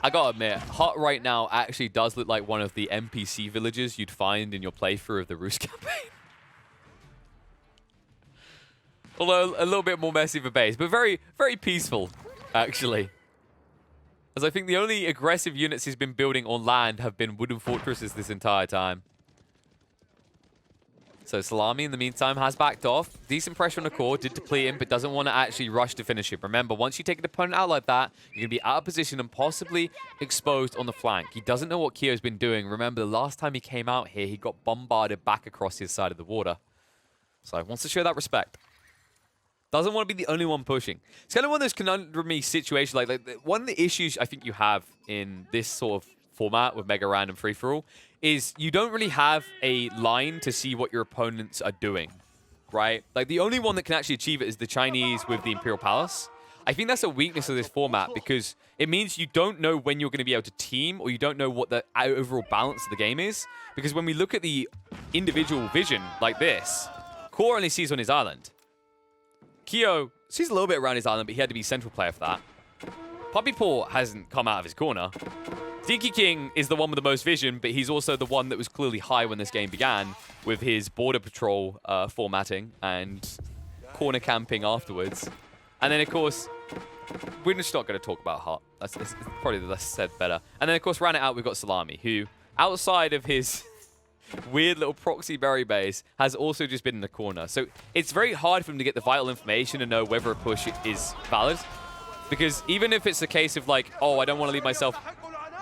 [SPEAKER 1] I gotta admit, Hut right now actually does look like one of the NPC villages you'd find in your playthrough of the Roost campaign. Although, a little bit more messy of a base, but very, very peaceful, actually. As I think the only aggressive units he's been building on land have been wooden fortresses this entire time. So Salami, in the meantime, has backed off. Decent pressure on the core, did deplete him, but doesn't want to actually rush to finish him. Remember, once you take an opponent out like that, you're going to be out of position and possibly exposed on the flank. He doesn't know what Kyo's been doing. Remember, the last time he came out here, he got bombarded back across his side of the water. So he wants to show that respect. Doesn't want to be the only one pushing. It's kind of one of those conundrum-y situations. Like one of the issues I think you have in this sort of format with Mega Random Free-For-All is you don't really have a line to see what your opponents are doing, right? Like the only one that can actually achieve it is the Chinese with the Imperial Palace. I think that's a weakness of this format because it means you don't know when you're going to be able to team or you don't know what the overall balance of the game is. Because when we look at the individual vision like this, Core only sees on his island. Kyo sees a little bit around his island, but he had to be central player for that. Puppy Paw hasn't come out of his corner. Dinkey King is the one with the most vision, but he's also the one that was clearly high when this game began with his border patrol formatting and corner camping afterwards. And then, of course, we're just not going to talk about Hut. That's probably the less said better. And then, of course, round it out, we've got Salami, who, outside of his weird little proxy berry base, has also just been in the corner. So it's very hard for him to get the vital information and know whether a push is valid. Because even if it's a case of like, oh, I don't want to leave myself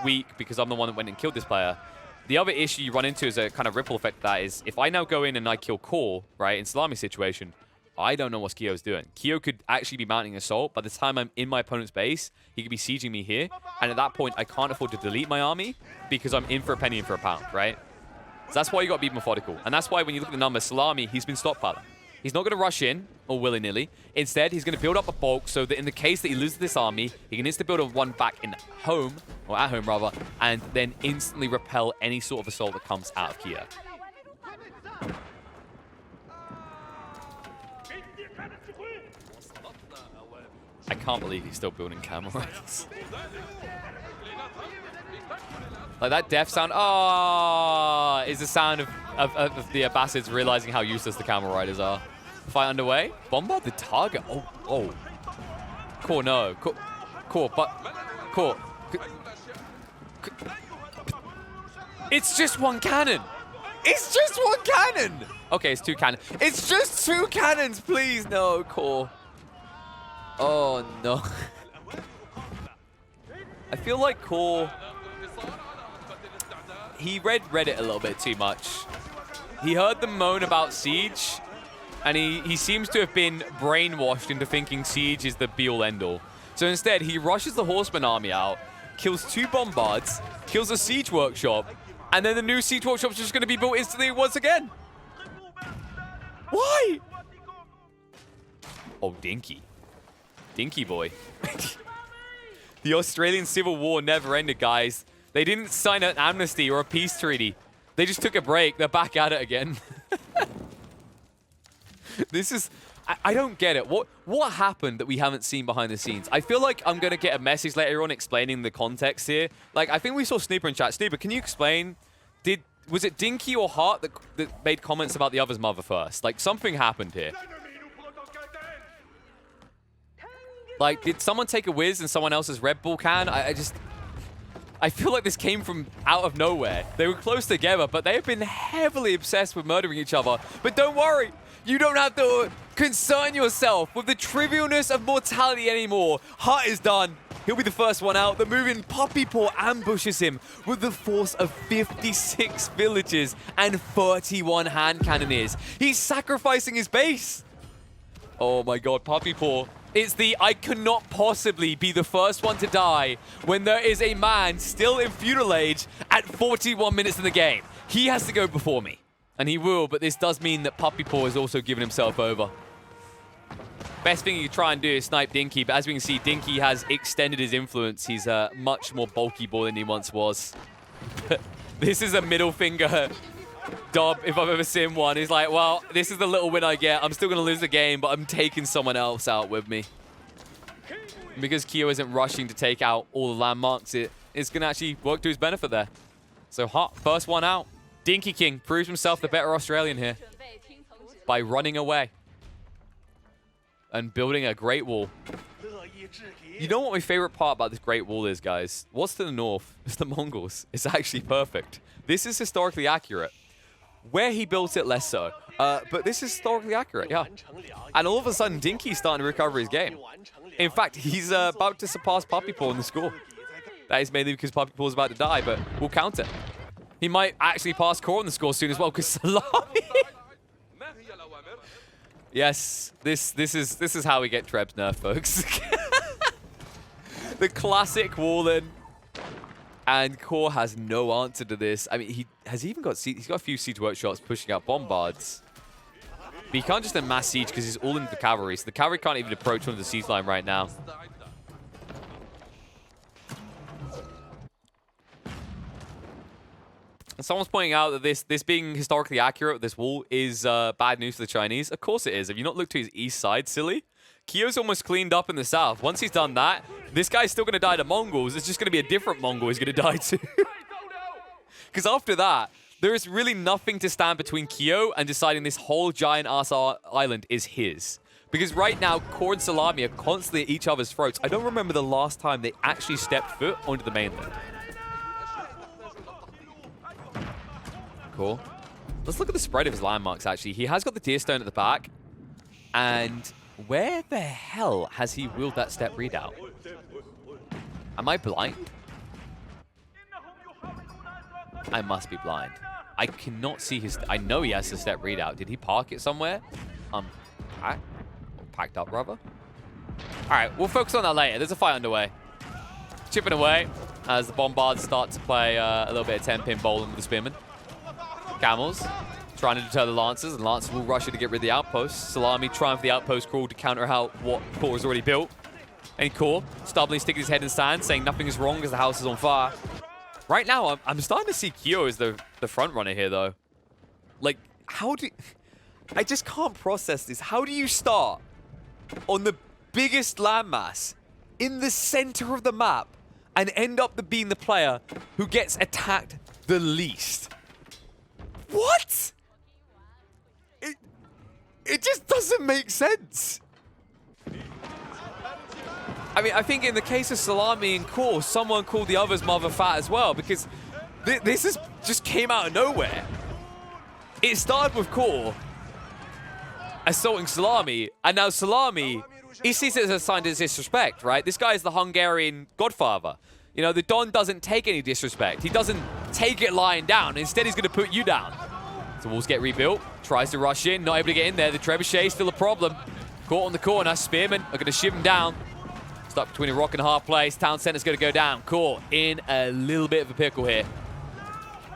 [SPEAKER 1] weak because I'm the one that went and killed this player, the other issue you run into is a kind of ripple effect of that is if I now go in and I kill Core, right, in Salami's situation, I don't know what Kyo's doing. Kyo could actually be mounting an assault. By the time I'm in my opponent's base, he could be sieging me here. And at that point, I can't afford to delete my army because I'm in for a penny and for a pound, right? So that's why you got to be methodical. And that's why when you look at the numbers, Salami, he's been stockpiling. He's not going to rush in, or willy-nilly. Instead, he's going to build up a bulk so that in the case that he loses this army, he can instantly build a one back in home, or at home rather, and then instantly repel any sort of assault that comes out of Kyo. I can't believe he's still building Camel Riders. Like that death sound, is the sound of the Abbasids realizing how useless the Camel Riders are. Fight underway. Bombard the target. Oh. Core, no. Core. It's just one cannon. It's just one cannon. Okay, it's 2 cannons. It's just 2 cannons, please. No, Core. Oh, no. I feel like Core... He read Reddit a little bit too much. He heard them moan about Siege, and he seems to have been brainwashed into thinking Siege is the be-all, end-all. So instead, he rushes the Horseman army out, kills 2 Bombards, kills a Siege Workshop, and then the new Siege Workshop's just going to be built instantly once again. Why? Oh, Dinkey. Dinkey boy. The Australian Civil War never ended, guys. They didn't sign an amnesty or a peace treaty. They just took a break. They're back at it again. This is... I don't get it. What happened that we haven't seen behind the scenes? I feel like I'm going to get a message later on explaining the context here. Like, I think we saw Snooper in chat. Snooper, can you explain? Was it Dinkey or Hart that made comments about the other's mother first? Like, something happened here. Like, did someone take a whiz in someone else's Red Bull can? I feel like this came from out of nowhere. They were close together, but they have been heavily obsessed with murdering each other. But don't worry, you don't have to concern yourself with the trivialness of mortality anymore. Hart is done. He'll be the first one out. The moving Puppy Paw ambushes him with the force of 56 villagers and 31 hand cannoneers. He's sacrificing his base. Oh my god, Puppy Paw. It's the I cannot possibly be the first one to die when there is a man still in feudal age at 41 minutes in the game. He has to go before me. And he will, but this does mean that Puppy Paw has also given himself over. Best thing you can try and do is snipe Dinkey, but as we can see, Dinkey has extended his influence. He's a much more bulky boy than he once was. This is a middle finger Dob, if I've ever seen one. He's like, well, this is the little win I get. I'm still going to lose the game, but I'm taking someone else out with me. Because Kyo isn't rushing to take out all the landmarks, it's going to actually work to his benefit there. So Hart, first one out. Dinkey King proves himself the better Australian here by running away and building a Great Wall. You know what my favorite part about this Great Wall is, guys? What's to the north? It's the Mongols. It's actually perfect. This is historically accurate. Where he built it, less so. But this is historically accurate, yeah. And all of a sudden, Dinkey's starting to recover his game. In fact, he's about to surpass Puppy Paw in the score. That is mainly because Puppy Paw's about to die, but we'll count it. He might actually pass Core in the score soon as well, because Salami... Yes, this is how we get Trebs nerfed, folks. The classic wall-in. And Core has no answer to this. I mean, he's got a few siege workshops pushing out bombards. But he can't just mass siege because he's all into the cavalry. So the cavalry can't even approach onto the siege line right now. And someone's pointing out that this being historically accurate, this wall is bad news for the Chinese. Of course it is. Have you not looked to his east side, silly? Kyo's almost cleaned up in the south. Once he's done that, this guy's still going to die to Mongols. It's just going to be a different Mongol he's going to die to. Because after that, there is really nothing to stand between Kyo and deciding this whole giant-ass island is his. Because right now, Core and Salami are constantly at each other's throats. I don't remember the last time they actually stepped foot onto the mainland. Cool. Let's look at the spread of his landmarks, actually. He has got the deer stone at the back. And where the hell has he wheeled that step readout? Am I blind? I must be blind. I cannot see his... I know he has the step readout. Did he park it somewhere? Packed up, rather. All right, we'll focus on that later. There's a fight underway. Chipping away as the Bombards start to play a little bit of 10-pin bowling with the Spearmen. Camels trying to deter the Lancers, and Lancers will rush it to get rid of the outposts. Salami trying for the outpost crawl to counter out what Core has already built. And Core stubbornly sticking his head in sand, saying nothing is wrong because the house is on fire. Right now, I'm starting to see Kyo as the front runner here, though. Like, how do... I just can't process this. How do you start on the biggest landmass in the center of the map and end up being the player who gets attacked the least. What? It just doesn't make sense. I mean, I think in the case of Salami and Core, someone called the others mother fat as well, because this just came out of nowhere. It started with Core assaulting Salami, and now Salami, he sees it as a sign of disrespect, right? This guy is the Hungarian godfather. You know, the Don doesn't take any disrespect. He doesn't take it lying down. Instead, he's going to put you down. So walls get rebuilt. Tries to rush in. Not able to get in there. The Trebuchet still a problem. Caught on the corner. Spearmen are going to shiv him down. Stuck between a rock and a hard place. Town center's going to go down. Caught in a little bit of a pickle here.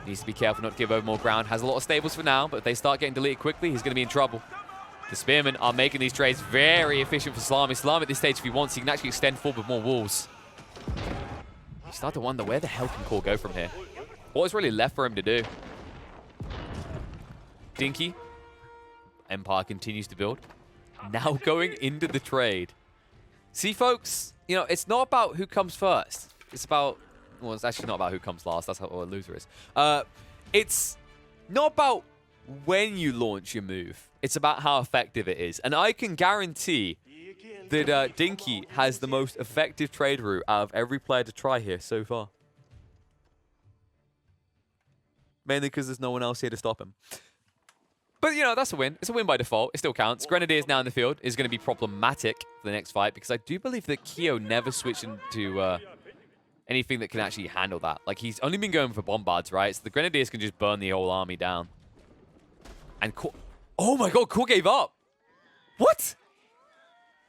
[SPEAKER 1] Needs to be careful not to give over more ground. Has a lot of stables for now, but if they start getting deleted quickly, he's going to be in trouble. The Spearmen are making these trades very efficient for Salami. Salami at this stage, if he wants, he can actually extend forward with more walls. You start to wonder, where the hell can Core go from here? What is really left for him to do? Dinkey. Empire continues to build. Now going into the trade. See, folks, you know, it's not about who comes first. It's about... Well, it's actually not about who comes last. That's how a loser is. It's not about when you launch your move. It's about how effective it is. And I can guarantee that Dinkey has the most effective trade route out of every player to try here so far. Mainly because there's no one else here to stop him. But, you know, that's a win. It's a win by default. It still counts. Grenadiers now in the field is going to be problematic for the next fight, because I do believe that Kyo never switched into anything that can actually handle that. Like, he's only been going for bombards, right? So the Grenadiers can just burn the whole army down. And oh my god, Core gave up. What?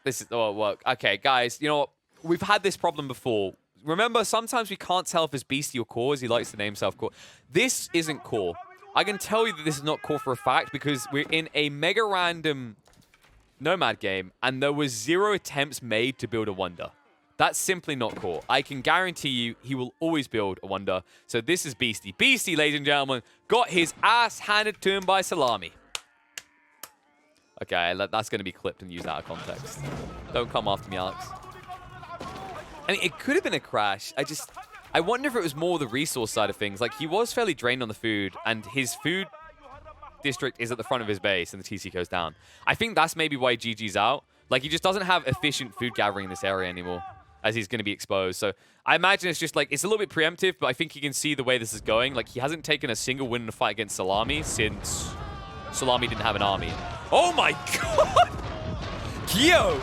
[SPEAKER 1] This is, oh, well, okay, guys, you know what? We've had this problem before. Remember, sometimes we can't tell if it's Beastie or Core, as he likes to name himself Core. This isn't Core. I can tell you that this is not Core for a fact, because we're in a MegaRandom Nomad game, and there was 0 attempts made to build a wonder. That's simply not Core. I can guarantee you he will always build a wonder. So this is Beastie. Beastie, ladies and gentlemen, got his ass handed to him by Salami. Okay, that's going to be clipped and used out of context. Don't come after me, Alex. I mean, it could have been a crash. I wonder if it was more the resource side of things. Like, he was fairly drained on the food, and his food district is at the front of his base, and the TC goes down. I think that's maybe why GG's out. Like, he just doesn't have efficient food gathering in this area anymore, as he's going to be exposed. So I imagine it's just like, it's a little bit preemptive, but I think you can see the way this is going. Like, he hasn't taken a single win in a fight against Salami since Salami didn't have an army. Oh my god! Kyo!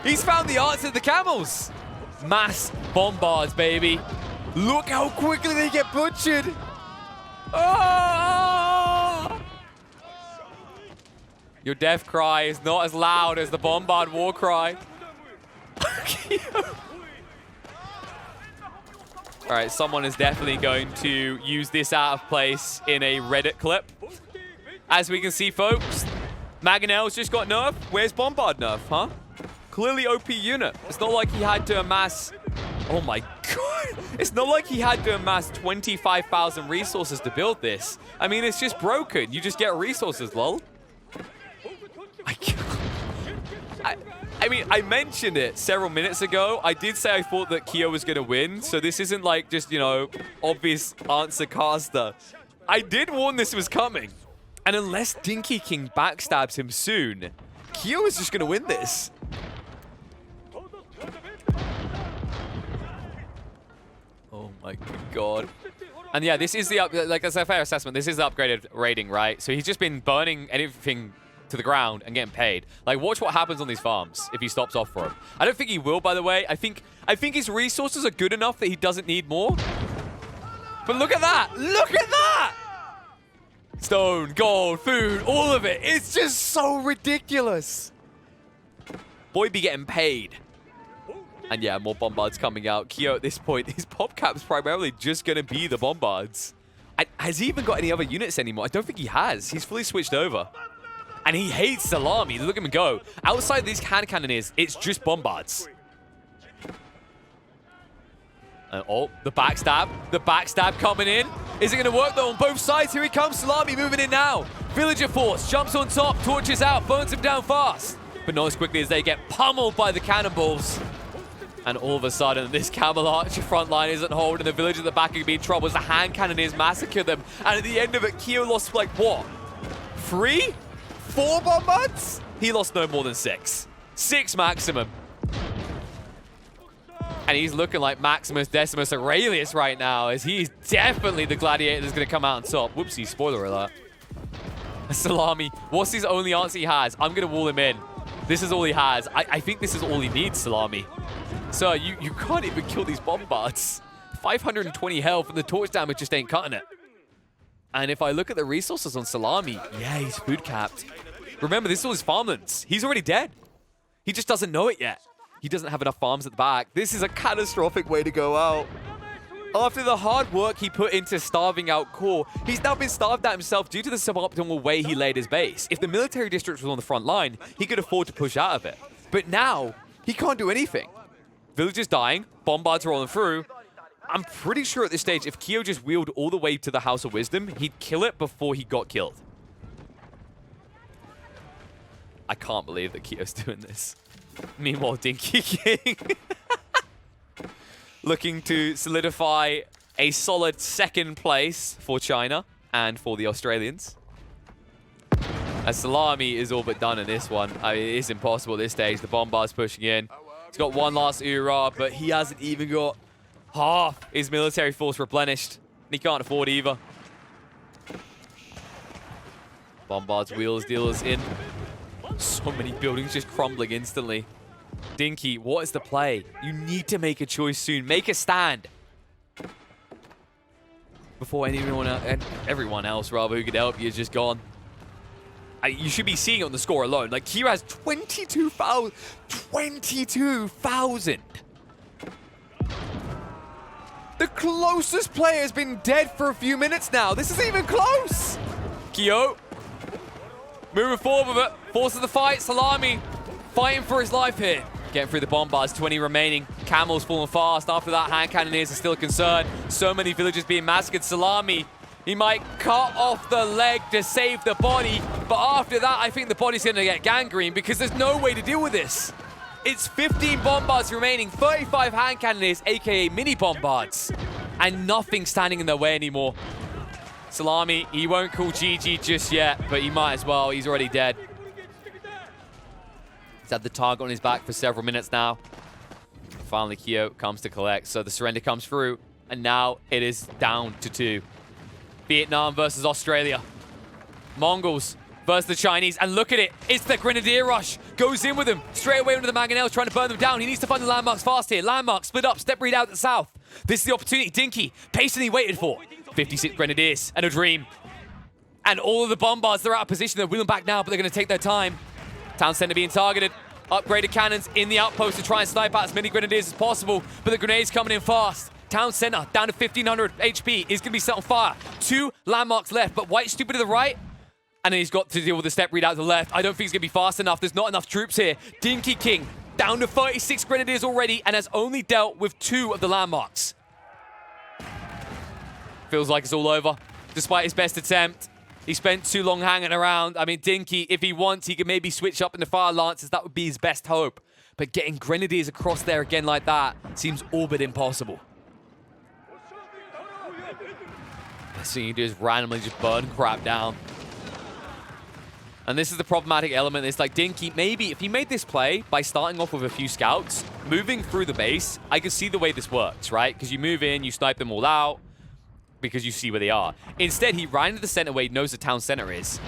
[SPEAKER 1] He's found the answer to the camels! Mass bombards, baby. Look how quickly they get butchered! Oh! Your death cry is not as loud as the bombard war cry. Alright, someone is definitely going to use this out of place in a Reddit clip. As we can see, folks, Mangonel's just got nerf. Where's Bombard nerf, huh? Clearly OP unit. It's not like he had to amass... Oh my god! It's not like he had to amass 25,000 resources to build this. I mean, it's just broken. You just get resources, lol. I mean, I mentioned it several minutes ago. I did say I thought that Kyo was going to win, so this isn't like just, you know, obvious answer caster. I did warn this was coming. And unless Dinkey King backstabs him soon, Kyo is just going to win this. Oh my god. And yeah, this is the, like, that's a fair assessment. This is the upgraded rating, right? So he's just been burning anything to the ground and getting paid. Like, watch what happens on these farms if he stops off for him. I don't think he will, by the way. I think his resources are good enough that he doesn't need more. But look at that! Look at that! Stone, gold, food, all of it. It's just so ridiculous. Boy be getting paid. And yeah, more bombards coming out. Kyo at this point, his pop cap's primarily just going to be the bombards. Has he even got any other units anymore? I don't think he has. He's fully switched over. And he hates Salami. Look at him go. Outside these hand cannoneers, it's just bombards. Oh, the backstab. The backstab coming in. Is it going to work, though, on both sides? Here he comes. Salami moving in now. Villager force jumps on top, torches out, burns him down fast. but not as quickly as they get pummeled by the cannonballs. And all of a sudden, this Camel Archer front line isn't holding. The village at the back could be in trouble as the hand cannoneers massacre them. And at the end of it, Kyo lost like what? 3? 4 bombards? He lost no more than 6. 6 maximum. And he's looking like Maximus Decimus Aurelius right now, as he's definitely the gladiator that's going to come out on top. Whoopsie, spoiler alert. Salami, what's his only answer he has? I'm going to wall him in. This is all he has. I think this is all he needs, Salami. So you can't even kill these bombards. 520 health and the torch damage just ain't cutting it. And if I look at the resources on Salami, yeah, he's food capped. Remember, this is all his farmlands. He's already dead. He just doesn't know it yet. He doesn't have enough farms at the back. This is a catastrophic way to go out. After the hard work he put into starving out Core, he's now been starved out himself due to the suboptimal way he laid his base. If the military district was on the front line, he could afford to push out of it. But now, he can't do anything. Villagers dying, bombards rolling through. I'm pretty sure at this stage, if Kyo just wheeled all the way to the House of Wisdom, he'd kill it before he got killed. I can't believe that Kyo's doing this. Meanwhile, Dinkey King looking to solidify a solid 2nd place for China and for the Australians. As Salami is all but done in this one. I mean, it is impossible at this stage. The bombard's pushing in. He's got one last Ura, but he hasn't even got half his military force replenished. He can't afford either. Bombards, wheels, dealers in. So many buildings just crumbling instantly. Dinkey, what is the play? You need to make a choice soon. Make a stand. Before anyone and everyone else, rather, who could help you is just gone. You should be seeing it on the score alone. Like, Kyo has 22,000. 22,000. The closest player has been dead for a few minutes now. This isn't even close. Kyo moving forward with it. Forces the fight. Salami fighting for his life here. Getting through the bombards. 20 remaining. Camel's falling fast. After that, hand cannoneers are still a concern. So many villagers being massacred. Salami, he might cut off the leg to save the body. But after that, I think the body's going to get gangrene because there's no way to deal with this. It's 15 bombards remaining. 35 hand cannoneers, a.k.a. mini bombards. And nothing standing in their way anymore. Salami, he won't call GG just yet, but he might as well. He's already dead. He's had the target on his back for several minutes now. Finally, Kyo comes to collect, so the surrender comes through, and now it is down to 2. Vietnam versus Australia. Mongols versus the Chinese, and look at it. It's the Grenadier Rush. Goes in with them. Straight away into the Mangonels, trying to burn them down. He needs to find the landmarks fast here. Landmarks split up, step read out to the south. This is the opportunity Dinkey patiently waited for. 56 Grenadiers and a dream. And all of the bombards, they're out of position. They're wheeling back now, but they're going to take their time. Town center being targeted. Upgraded cannons in the outpost to try and snipe out as many Grenadiers as possible, but the grenades coming in fast. Town center down to 1,500 HP is going to be set on fire. 2 landmarks left, but White stupid to the right. And then he's got to deal with the step readout to the left. I don't think it's going to be fast enough. There's not enough troops here. Dinkey King down to 36 Grenadiers already and has only dealt with 2 of the landmarks. Feels like it's all over, despite his best attempt. He spent too long hanging around. I mean, Dinkey, if he wants, he could maybe switch up into Fire Lancers. That would be his best hope. But getting Grenadiers across there again like that seems all but impossible. Best thing you do is randomly just burn crap down. And this is the problematic element. It's like Dinkey, maybe if he made this play by starting off with a few scouts, moving through the base, I can see the way this works, right? Because you move in, you snipe them all out, because you see where they are. Instead, he ran to the center where he knows the town center is,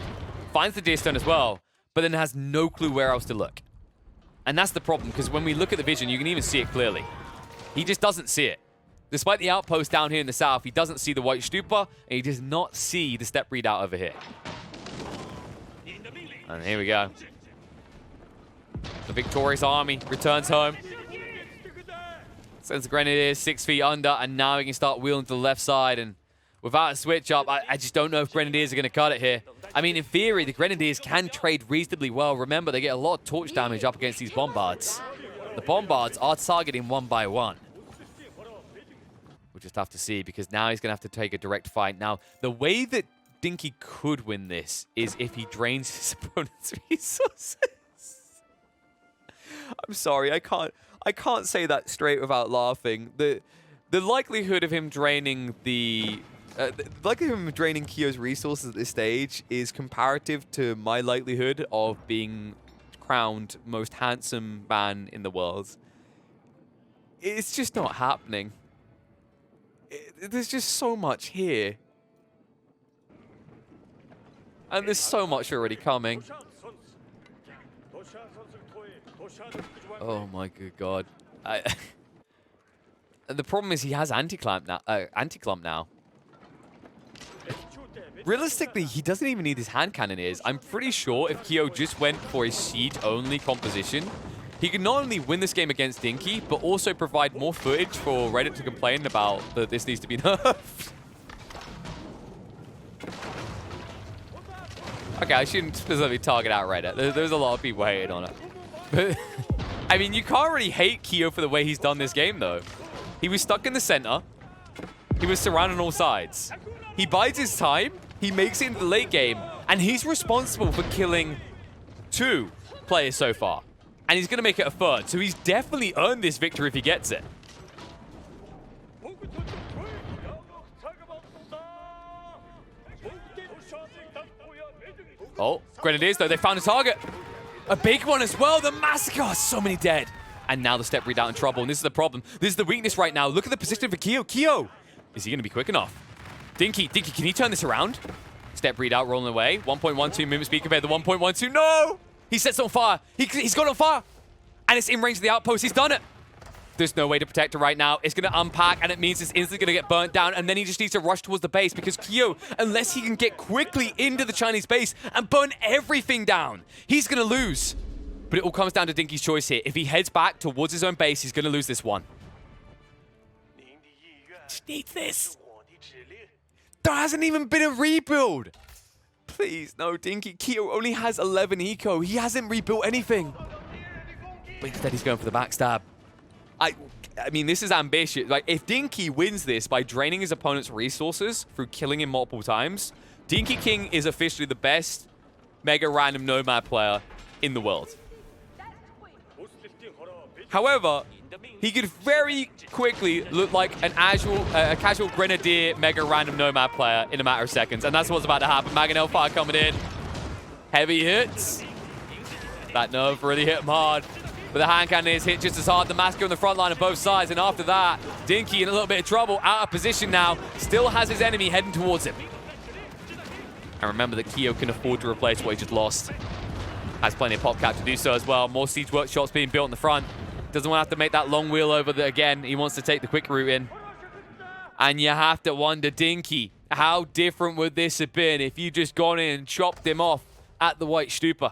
[SPEAKER 1] finds the deer stone as well, but then has no clue where else to look. And that's the problem, because when we look at the vision, you can even see it clearly. He just doesn't see it. Despite the outpost down here in the south, he doesn't see the White Stupa, and he does not see the step readout over here. And here we go. The victorious army returns home. Sends the Grenadiers 6 feet under, and now he can start wheeling to the left side. And without a switch up, I just don't know if Grenadiers are going to cut it here. I mean, in theory, the Grenadiers can trade reasonably well. Remember, they get a lot of torch damage up against these bombards. The bombards are targeting one by one. We'll just have to see, because now he's going to have to take a direct fight. Now, the way that Dinkey could win this is if he drains his opponent's resources. I'm sorry, I can't say that straight without laughing. The likelihood of him draining the likelihood of him draining Kyo's resources at this stage is comparative to my likelihood of being crowned most handsome man in the world. It's just not happening. There's just so much here. And there's so much already coming. Oh my good god. The problem is he has anti-clump now. Realistically, he doesn't even need his hand cannoneers. I'm pretty sure if Kyo just went for a siege-only composition, he could not only win this game against Dinkey, but also provide more footage for Reddit to complain about that this needs to be nerfed. Okay, I shouldn't specifically target out Reddit. There's a lot of people hating on it. But, I mean, you can't really hate Kyo for the way he's done this game, though. He was stuck in the center. He was surrounded on all sides. He bides his time. He makes it into the late game. And he's responsible for killing 2 players so far. And he's going to make it a 3rd. So he's definitely earned this victory if he gets it. Oh, Grenadiers, though. They found a target. A big one as well. The massacre. Oh, so many dead. And now the step read out in trouble. And this is the problem. This is the weakness right now. Look at the position for Kyo. Kyo. Is he going to be quick enough? Dinkey, can he turn this around? Step read out, rolling away. 1.12 movement speed compared to 1.12. No! He sets on fire. He's got on fire. And it's in range of the outpost. He's done it. There's no way to protect it right now. It's going to unpack, and it means it's instantly going to get burnt down, and then he just needs to rush towards the base because Kyo, unless he can get quickly into the Chinese base and burn everything down, he's going to lose. But it all comes down to Dinkey's choice here. If he heads back towards his own base, he's going to lose this one. Just needs this. There hasn't even been a rebuild. Please, no, Dinkey. Kyo only has 11 eco. He hasn't rebuilt anything. But instead, he's going for the backstab. I mean, this is ambitious. Like, if Dinkey wins this by draining his opponent's resources through killing him multiple times, Dinkey King is officially the best MegaRandom Nomad player in the world. However, he could very quickly look like a casual Grenadier MegaRandom Nomad player in a matter of seconds, and that's what's about to happen. Mangonel fire coming in. Heavy hits. That nerve really hit him hard. But the hand cannon is hit just as hard. The massacre on the front line of both sides. And after that, Dinkey in a little bit of trouble. Out of position now. Still has his enemy heading towards him. And remember that Kyo can afford to replace what he just lost. Has plenty of pop cap to do so as well. More siege workshops being built in the front. Doesn't want to have to make that long wheel over again. He wants to take the quick route in. And you have to wonder, Dinkey, how different would this have been if you just gone in and chopped him off at the White Stupa?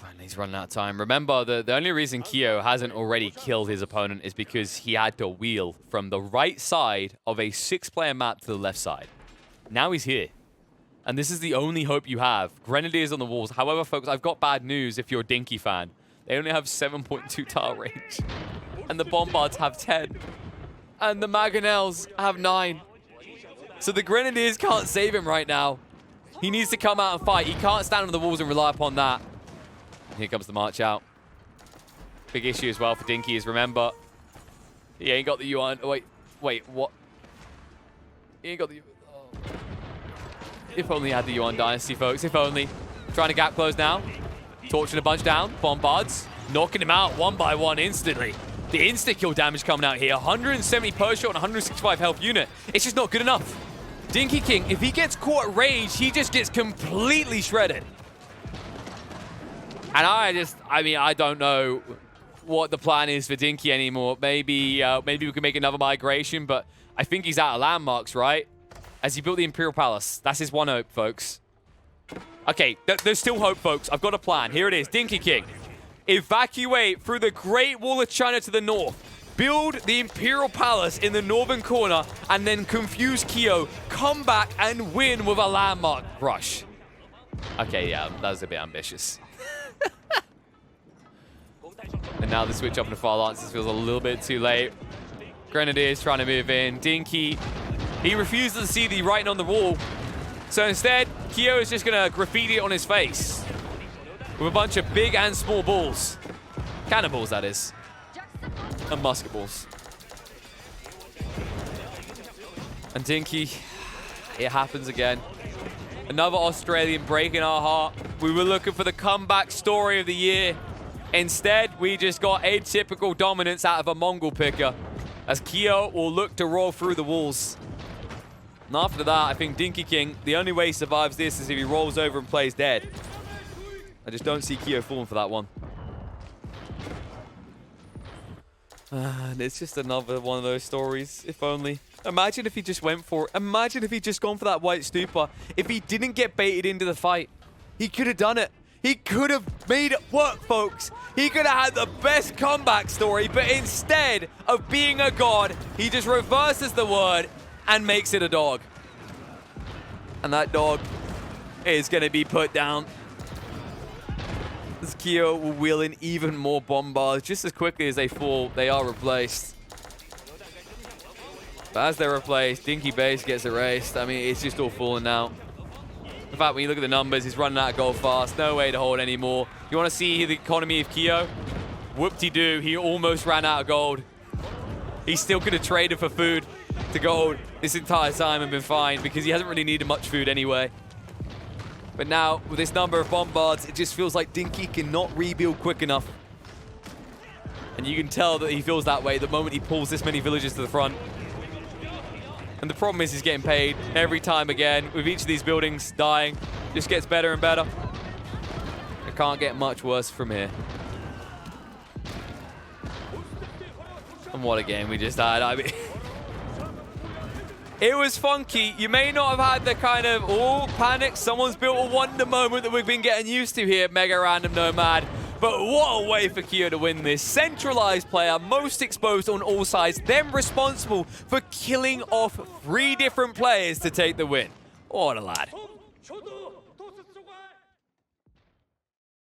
[SPEAKER 1] And he's running out of time. Remember, the only reason Kyo hasn't already killed his opponent is because he had to wheel from the right side of a 6-player map to the left side. Now he's here. And this is the only hope you have. Grenadiers on the walls. However, folks, I've got bad news if you're a Dinkey fan. They only have 7.2 tile range. And the Bombards have 10. And the Mangonels have 9. So the Grenadiers can't save him right now. He needs to come out and fight. He can't stand on the walls and rely upon that. And here comes the march out. Big issue as well for Dinkey is, remember, he ain't got the Yuan. Wait, what? He ain't got the... Oh. If only he had the Yuan Dynasty, folks. If only. Trying to gap close now. Torching a bunch down. Bombards. Knocking him out one by one instantly. The insta-kill damage coming out here. 170 per shot and 165 health unit. It's just not good enough. Dinkey King, if he gets caught at range, he just gets completely shredded. And I don't know what the plan is for Dinkey anymore. Maybe we can make another migration, but I think he's out of landmarks, right? As he built the Imperial Palace. That's his one hope, folks. Okay, there's still hope, folks. I've got a plan. Here it is, Dinkey King. Evacuate through the Great Wall of China to the north. Build the Imperial Palace in the northern corner, and then confuse Kyo. Come back and win with a landmark rush. Okay, yeah, that was a bit ambitious. And now the switch up in the far lances feels a little bit too late. Grenadiers trying to move in. Dinkey, he refuses to see the writing on the wall. So instead, Kyo is just going to graffiti it on his face with a bunch of big and small balls. Cannonballs, that is. And musket balls. And Dinkey, it happens again. Another Australian breaking our heart. We were looking for the comeback story of the year. Instead, we just got atypical dominance out of a Mongol picker, as Kyo will look to roll through the walls. And after that, I think Dinkey King, the only way he survives this is if he rolls over and plays dead. I just don't see Kyo falling for that one. And it's just another one of those stories, if only. Imagine if he just went for it. Imagine if he'd just gone for that white stupor. If he didn't get baited into the fight, he could have done it. He could have made it work, folks. He could have had the best comeback story, but instead of being a god, he just reverses the word and makes it a dog. And that dog is going to be put down. As Kyo will wheel in even more bombards. Just as quickly as they fall, they are replaced. But as they're replaced, Dinkey base gets erased. I mean, it's just all falling now. In fact, when you look at the numbers, he's running out of gold fast. No way to hold anymore. You want to see the economy of Kyo? Whoop-de-doo, he almost ran out of gold. He still could have traded for food to gold this entire time and been fine because he hasn't really needed much food anyway. But now, with this number of bombards, it just feels like Dinkey cannot rebuild quick enough. And you can tell that he feels that way the moment he pulls this many villagers to the front. And the problem is he's getting paid every time again. With each of these buildings dying, just gets better and better. It can't get much worse from here. And what a game we just had. I mean, it was funky. You may not have had the kind of, oh, panic, someone's built a wonder moment that we've been getting used to here at MegaRandom Nomad. But what a way for Kyo to win this. Centralized player, most exposed on all sides, then responsible for killing off 3 different players to take the win. What a lad.